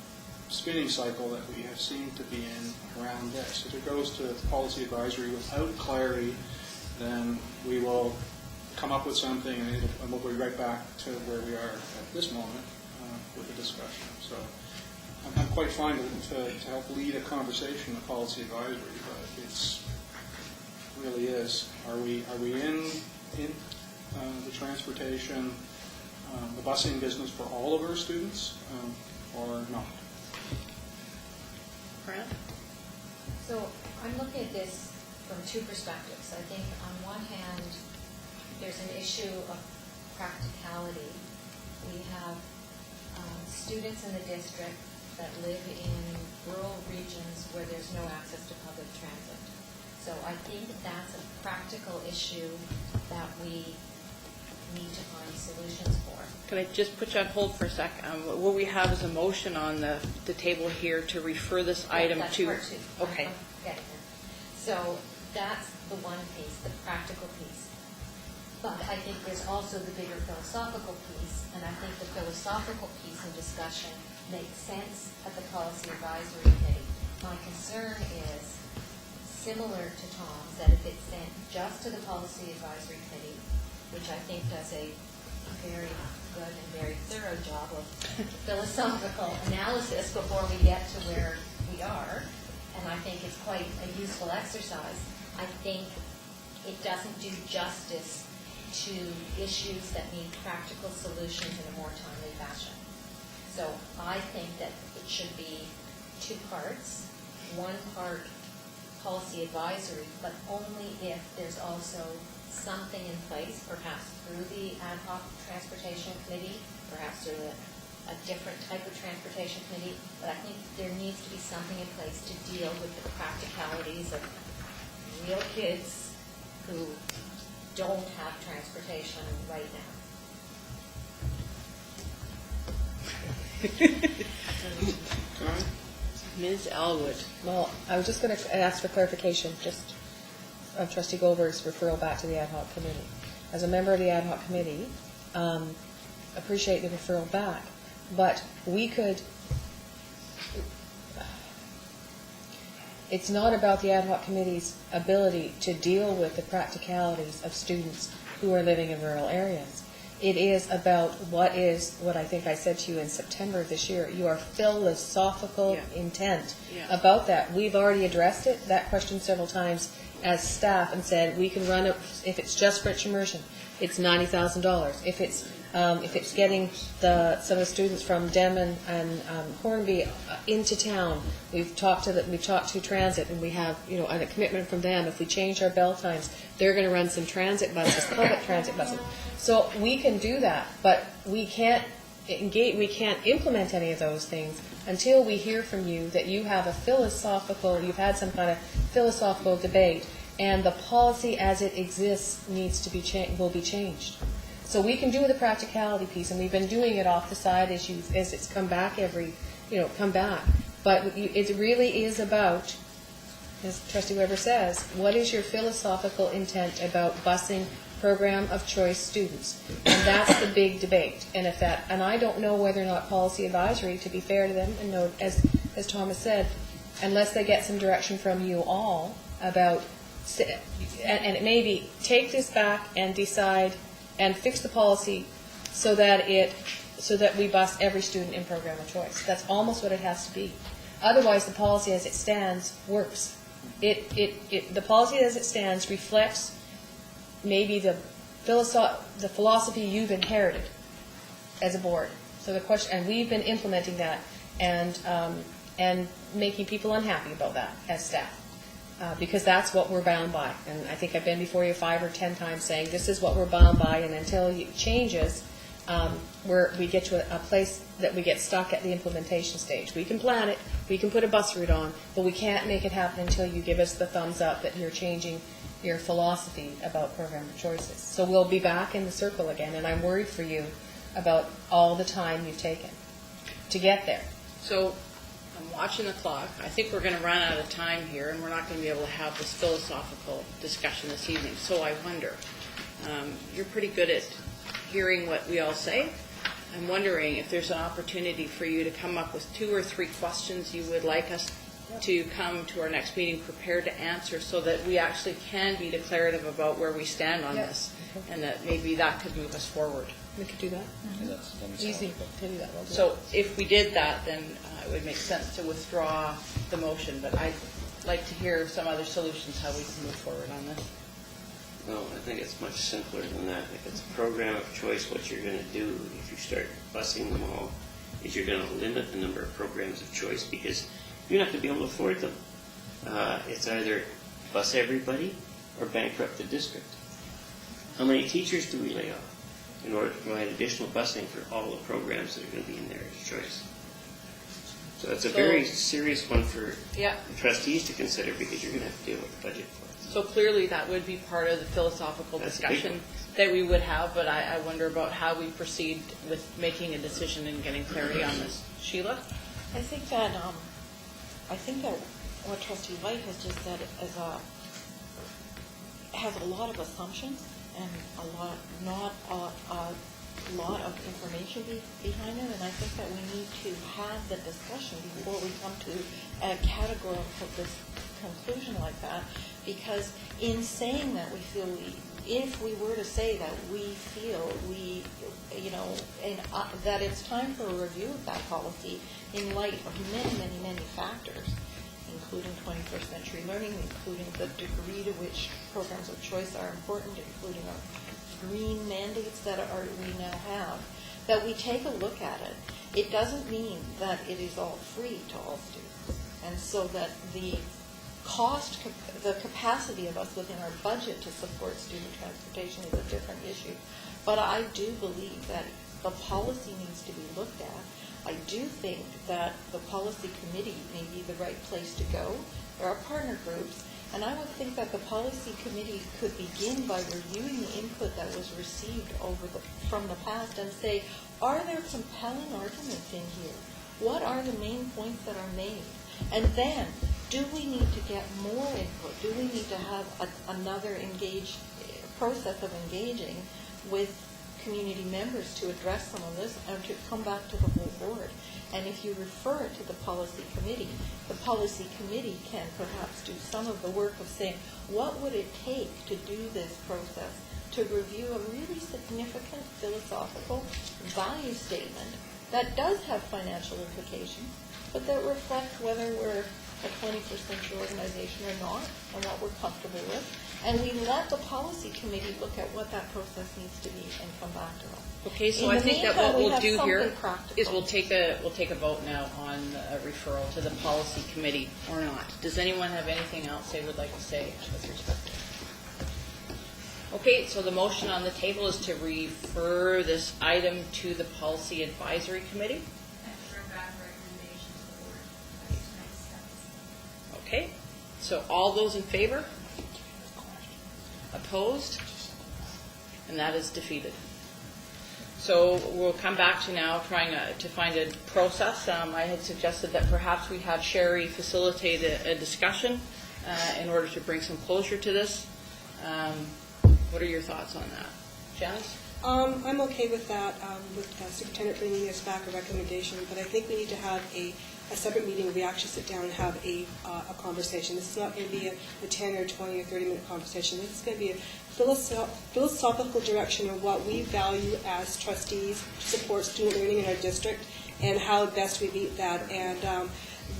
spinning cycle that we have seemed to be in around this. If it goes to policy advisory without clarity, then we will come up with something, and we'll be right back to where we are at this moment with the discussion. So I'm quite fine to help lead a conversation with policy advisory, but it's really is. Are we in the transportation, the busing business for all of our students, or not? Fran? So I'm looking at this from two perspectives. I think on one hand, there's an issue of practicality. We have students in the district that live in rural regions where there's no access to public transit. So I think that's a practical issue that we need to find solutions for. Can I just put you on hold for a second? What we have is a motion on the table here to refer this item That's to... part two. Okay. Okay. So that's the one piece, the practical piece. But I think there's also the bigger philosophical piece, and I think the philosophical piece in discussion makes sense at the Policy Advisory Committee. My concern is similar to Tom's, that if it's sent just to the Policy Advisory Committee, which I think does a very good and very thorough job of philosophical analysis before we get to where we are, and I think it's quite a useful exercise, I think it doesn't do justice to issues that need practical solutions in a more timely fashion. So I think that it should be two parts. One part policy advisory, but only if there's also something in place, perhaps through the Ad Hoc Transportation Committee, perhaps through a different type of transportation committee, but I think there needs to be something in place to deal with the practicalities of real kids who don't have transportation right now. Ms. Elwood. Well, I was just going to ask for clarification, just of Trustee Goldberg's referral back to the Ad Hoc Committee. As a member of the Ad Hoc Committee, appreciate the referral back, but we could, it's not about the Ad Hoc Committee's ability to deal with the practicalities of students who are living in rural areas. It is about what I think I said to you in September of this year, your philosophical intent about that. We've already addressed that question several times as staff and said we can run it, if it's just French immersion, it's $90,000. If it's getting some of the students from Denman and Hornby into town, we've talked to transit, and we have a commitment from them. If we change our bell times, they're going to run some transit buses, public transit buses. So we can do that, but we can't implement any of those things until we hear from you that you have you've had some kind of philosophical debate, and the policy as it exists will be changed. So we can do the practicality piece, and we've been doing it off the side as it's come back But it really is about, as Trustee Weber says, what is your philosophical intent about busing program of choice students? And that's the big debate. And I don't know whether or not policy advisory, to be fair to them, and know, as Thomas said, unless they get some direction from you all about, and it may be take this back and decide and fix the policy so that we bus every student in program of choice. That's almost what it has to be. Otherwise, the policy as it stands works. The policy as it stands reflects maybe the philosophy you've inherited as a board. So the question, and we've been implementing that and making people unhappy about that as staff. Because that's what we're bound by. And I think I've been before you 5 or 10 times saying this is what we're bound by, and until it changes, where we get to a place that we get stuck at the implementation stage. We can plan it, we can put a bus route on, but we can't make it happen until you give us the thumbs up that you're changing your philosophy about program of choices. So we'll be back in the circle again, and I'm worried for you about all the time you've taken to get there. So I'm watching the clock. I think we're going to run out of time here, and we're not going to be able to have this philosophical discussion this evening. So I wonder, you're pretty good at hearing what we all say. I'm wondering if there's an opportunity for you to come up with 2 or 3 questions you would like us to come to our next meeting prepared to answer, so that we actually can be declarative about where we stand on this, and that maybe that could move us forward. We could do that. Easy to do that. We'll do So if we did that, then it would make sense to withdraw the motion, but I'd like to hear some other solutions how we can move forward on this. No, I think it's much simpler than that. If it's a program of choice, what you're going to do if you start busing them all is you're going to limit the number of programs of choice, because you're not going to be able to afford them. It's either bus everybody or bankrupt the district. How many teachers do we lay off in order to provide additional busing for all the programs that are going to be in there as choice? So it's a very serious one for the trustees to consider, because you're going to have to deal with the budget for it. So clearly that would be part of the philosophical discussion that we would have, but I wonder about how we proceed with making a decision and getting clarity on this. Sheila? I think that what Trustee White has just said has a lot of assumptions and not a lot of information behind it, and I think that we need to have the discussion before we come to a categorical conclusion like that, because in saying that if we were to say that we feel that it's time for a review of that policy in light of many factors, including 21st century learning, including the degree to which programs of choice are important, including our green mandates that we now have, that we take a look at it. It doesn't mean that it is all free to all students, and so that the capacity of us within our budget to support student transportation is a different issue. But I do believe that the policy needs to be looked at. I do think that the policy committee may be the right place to go. There are partner groups, and I would think that the policy committee could begin by reviewing the input that was received from the past and say, are there compelling arguments in here? What are the main points that are made? And then, do we need to get more input? Do we need to have another process of engaging with community members to address some of this and to come back to the whole board? And if you refer it to the policy committee can perhaps do some of the work of saying, what would it take to do this process, to review a really significant philosophical value statement that does have financial implications, but that reflects whether we're a 21st century organization or not, and what we're comfortable with. And we let the policy committee look at what that process needs to be and come back to us. Okay, so I think that what we'll do here is we'll take a vote now on a referral to the policy committee or not. Does anyone have anything else they would like to say with respect to it? Okay, so the motion on the table is to refer this item to the policy advisory committee. Okay, so all those in favor? Opposed? And that is defeated. So we'll come back to now trying to find a process. I had suggested that perhaps we have Sherry facilitate a discussion in order to bring some closure to this. What are your thoughts on that? Janice? I'm okay with that, with Superintendent bringing us back a recommendation, but I think we need to have a separate meeting where we actually sit down and have a conversation. This is not going to be a 10 or 20 or 30-minute conversation. This is going to be a philosophical direction of what we value as trustees to support student learning in our district and how best we meet that. And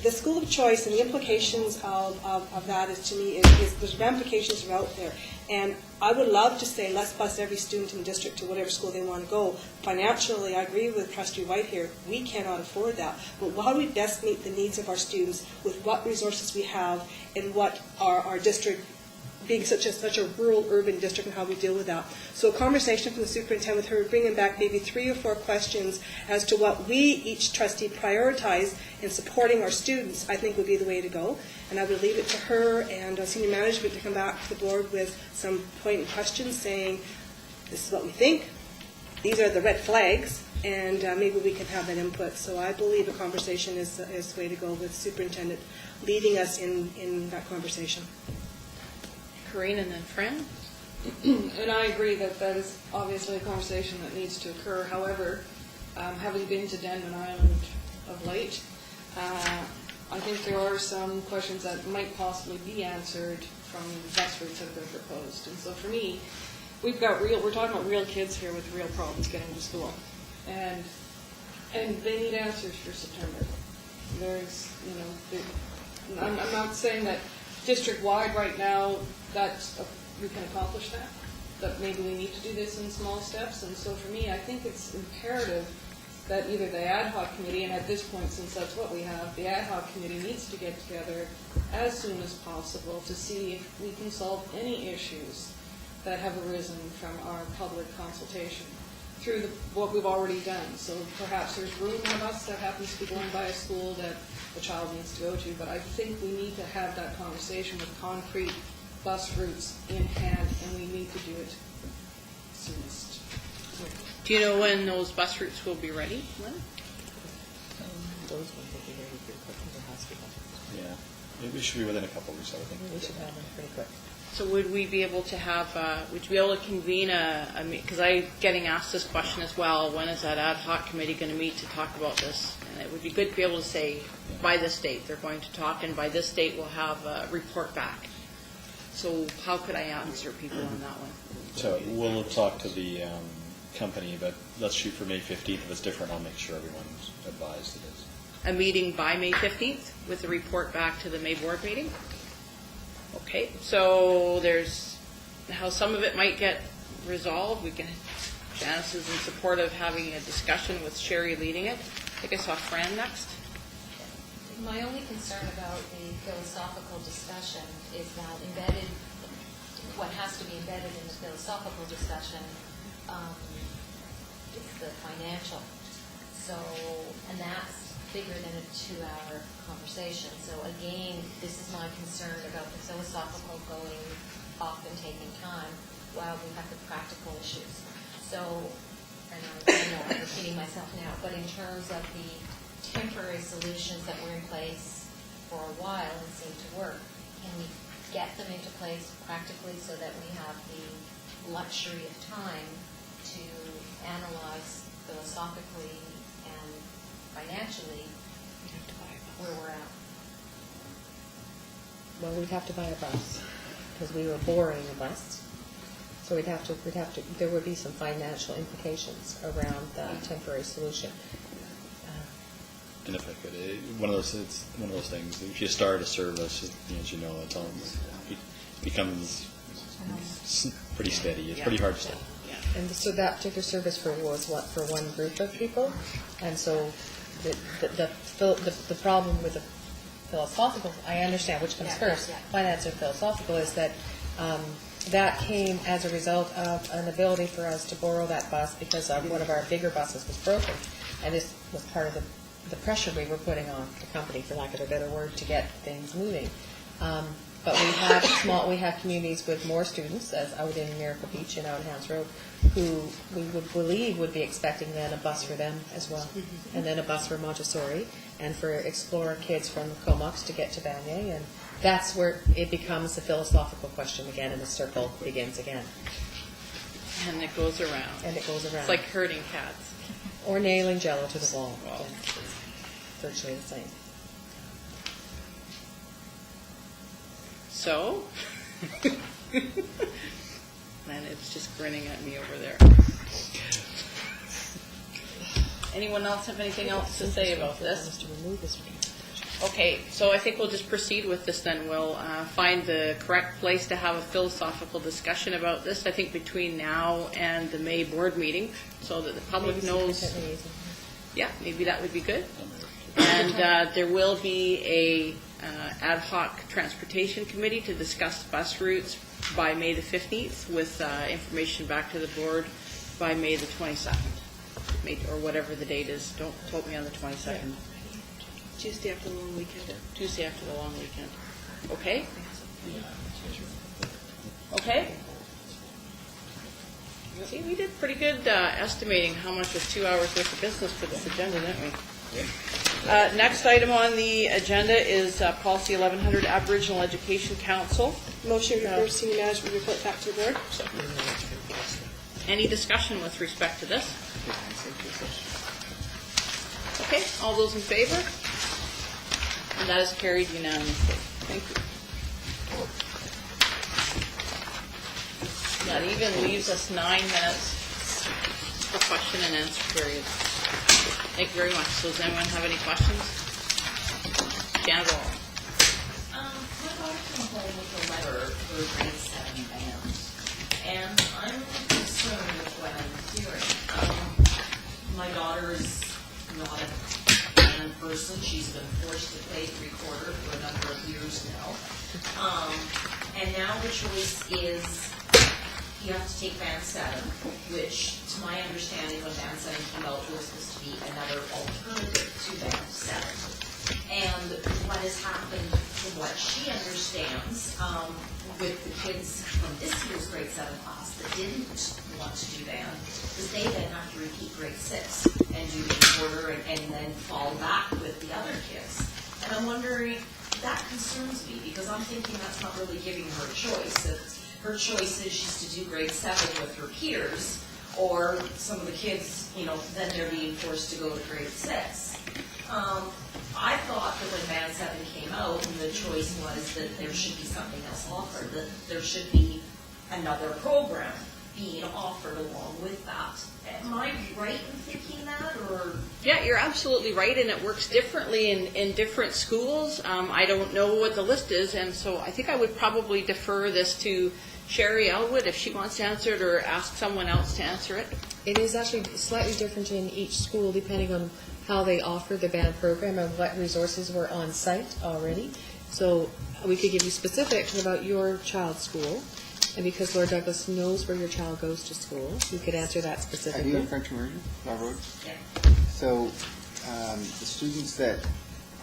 the school of choice and the implications of that is, to me, there's ramifications are out there. And I would love to say, let's bus every student in the district to whatever school they want to go. Financially, I agree with Trustee White here. We cannot afford that. But how do we best meet the needs of our students with what resources we have and what our district being such a rural urban district and how we deal with that. So a conversation from the superintendent with her, bringing back maybe 3 or 4 questions as to what we, each trustee, prioritize in supporting our students, I think would be the way to go. And I would leave it to her and senior management to come back to the board with some pointed questions saying, this is what we think, these are the red flags, and maybe we can have that input. So I believe a conversation is the way to go, with superintendent leading us in that conversation. Corinne and then Fran? And I agree that that is obviously a conversation that needs to occur. However, having been to Denman Island of late, I think there are some questions that might possibly be answered from bus routes that have been proposed. And so for me, we're talking about real kids here with real problems getting to school. And they need answers for September. There's, I'm not saying that district-wide right now we can accomplish that, but maybe we need to do this in small steps. And so for me, I think it's imperative that either the Ad Hoc Committee, and at this point, since that's what we have, the Ad Hoc Committee needs to get together as soon as possible to see if we can solve any issues that have arisen from our public consultation through what we've already done. So perhaps there's room on a bus that happens to be going by a school that the child needs to go to, but I think we need to have that conversation with concrete bus routes in hand, and we need to do it soonest. Do you know when those bus routes will be ready, Lynn? Those ones will be ready pretty quick in the hospital. Yeah, it should be within a couple of weeks, I would think. We should have them pretty quick. So would we be able to have, would you be able to convene because I'm getting asked this question as well, when is that ad hoc committee going to meet to talk about this? And it would be good to be able to say, by this date they're going to talk, and by this date we'll have a report back. So how could I answer people on that one? So we'll talk to the company, but let's shoot for May 15th. If it's different, I'll make sure everyone's advised it is. A meeting by May 15th with a report back to the May board meeting? Okay, so there's how some of it might get resolved. Janice is in support of having a discussion with Sherry leading it. I think I saw Fran next. My only concern about the philosophical discussion is that what has to be embedded in the philosophical discussion is the financial. So, and that's bigger than a 2-hour conversation. So again, this is my concern about the philosophical going off and taking time while we have the practical issues. So, and I know I'm repeating myself now, but in terms of the temporary solutions that were in place for a while and seem to work, can we get them into place practically so that we have the luxury of time to analyze philosophically and financially where we're at? Well, we'd have to buy a bus because we were borrowing a bus. So there would be some financial implications around the temporary solution. And if I could, it's one of those things. If you start a service, as you know, it becomes pretty steady. It's pretty hard to stop. And so that particular service was for one group of people, and so the problem with the philosophical, I understand which comes first, finance or philosophical, is that that came as a result of an ability for us to borrow that bus because one of our bigger buses was broken, and this was part of the pressure we were putting on the company, for lack of a better word, to get things moving. But we have communities with more students, as out in Miracle Beach and out in Hams Road, who we would believe would be expecting then a bus for them as well, and then a bus for Montessori, and for Explorer kids from Comox to get to Vanier, and that's where it becomes a philosophical question again, and the circle begins again. And it goes around. It's like herding cats. Or nailing Jell-O to the wall. Wow. Yeah, it's virtually the same. So, and it's just grinning at me over there. Anyone else have anything else to say about this? Okay, so I think we'll just proceed with this then. We'll find the correct place to have a philosophical discussion about this, I think, between now and the May board meeting, so that the public knows. Yeah, maybe that would be good. And there will be a ad hoc transportation committee to discuss bus routes by May the 15th with information back to the board by May the 22nd, or whatever the date is. Don't quote me on the 22nd. Tuesday after the long weekend. Tuesday after the long weekend. Okay? Okay? See, we did pretty good estimating how much was 2 hours worth of business for this agenda, didn't we? Next item on the agenda is Policy 1100, Aboriginal Education Council. Motion to refer senior management report back to the board. Any discussion with respect to this? Okay, all those in favor? And that is carried unanimously. Thank you. That even leaves us 9 minutes for question and answer period. Thank you very much. So does anyone have any questions? Janet Wall. My daughter came home with a letter for grade 7 band, and I'm concerned with what I'm hearing. My daughter is not a band person. She's been forced to play the recorder for a number of years now. And now the choice is you have to take Band 7, which, to my understanding, when Band 7 came out, was supposed to be another alternative to Band 7. And what has happened, from what she understands, with the kids from this year's grade 7 class that didn't want to do band, is they then have to repeat grade 6 and do the recorder and then fall back with the other kids. And I'm wondering, that concerns me, because I'm thinking that's not really giving her a choice. Her choice is she's to do grade 7 with her peers, or some of the kids, then they're being forced to go to grade 6. I thought that when Band 7 came out, and the choice was that there should be something else offered, that there should be another program being offered along with that. Am I right in thinking that, or? Yeah, you're absolutely right, and it works differently in different schools. I don't know what the list is, and so I think I would probably defer this to Sherry Elwood if she wants to answer it, or ask someone else to answer it. It is actually slightly different in each school depending on how they offer the band program and what resources were on site already. So we could give you specifics about your child's school, and because Lord Douglas knows where your child goes to school, we could answer that specifically. Are you in French immersion, Road? Yeah. So the students that,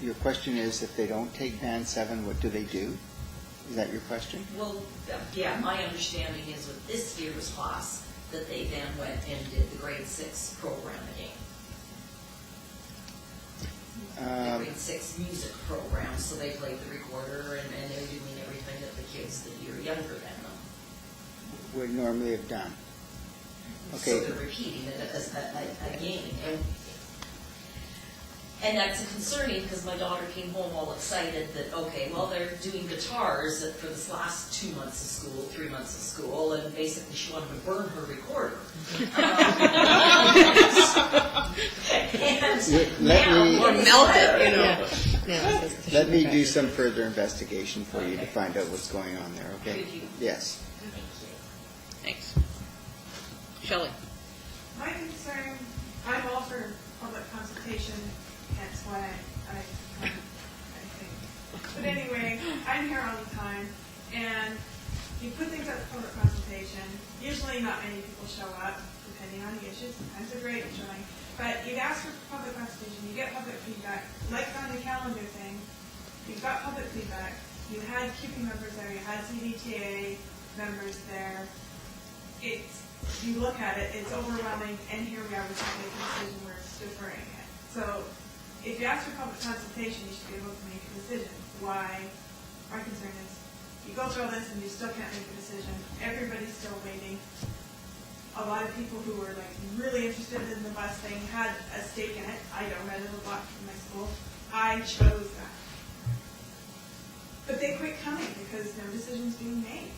your question is, if they don't take Band 7, what do they do? Is that your question? Well, yeah, my understanding is with this year's class, that they then went and did the grade 6 program again. The grade 6 music program, so they played the recorder and they're doing everything that the kids that you're younger than them would normally have done. Okay. So they're repeating it again. And that's concerning, because my daughter came home all excited that, okay, well, they're doing guitars for this last 2 months of school, 3 months of school, and basically she wanted to burn her recorder. Let me do some further investigation for you to find out what's going on there, okay? Yes. Thanks. Shelley. My concern, I'm all for public consultation, that's why I think. But anyway, I'm here all the time, and you put things up for public consultation, usually not many people show up, depending on the issue, sometimes they're great at showing, but you'd ask for public consultation, you get public feedback, like on the calendar thing, you've got public feedback, you had QP members there, you had CDTA members there, you look at it, it's overwhelming, and here we are, we can't make a decision, we're deferring it. So, if you ask for public consultation, you should be able to make a decision. Why? My concern is, you go through all this and you still can't make a decision, everybody's still waiting. A lot of people who were really interested in the bus thing had a stake in it. I don't, I live a block from my school. I chose that. But they quit coming because no decision's being made.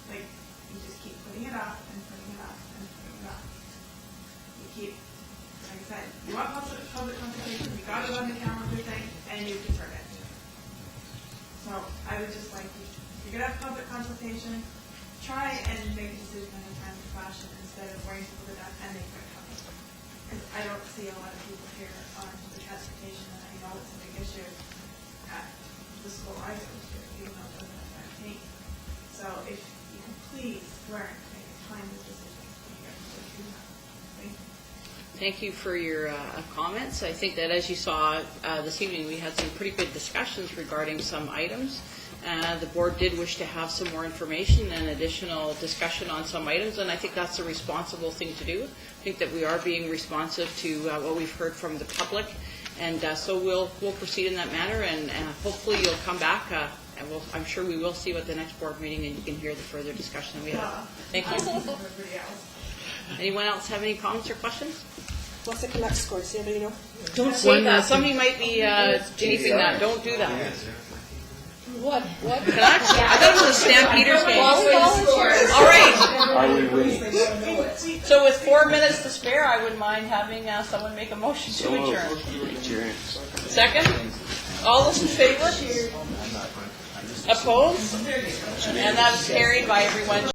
You just keep putting it off and putting it off and putting it off. You keep, like I said, you want public consultation, you got it on the calendar thing, and you defer it. So I would just like you're going to have public consultation, try and make a decision in a timely fashion instead of waiting for it up and they quit coming. Because I don't see a lot of people here on the transportation, and I know it's a big issue at the school I go to, even though it doesn't affect me. So if Thank you for your comments. I think that as you saw this evening, we had some pretty good discussions regarding some items. The board did wish to have some more information and additional discussion on some items, and I think that's a responsible thing to do. I think that we are being responsive to what we've heard from the public, and so we'll proceed in that manner, and hopefully you'll come back, and I'm sure we will see you at the next board meeting, and you can hear the further discussion that we have. Thank you. Anyone else have any comments or questions? What's the collect score? Does anybody know? Don't say that. Somebody might be chasing that. Don't do that. What? I thought it was a Stampeders game. All right. So with 4 minutes to spare, I wouldn't mind having someone make a motion to adjourn. Second? All those in favor? Opposed? And that was carried by everyone.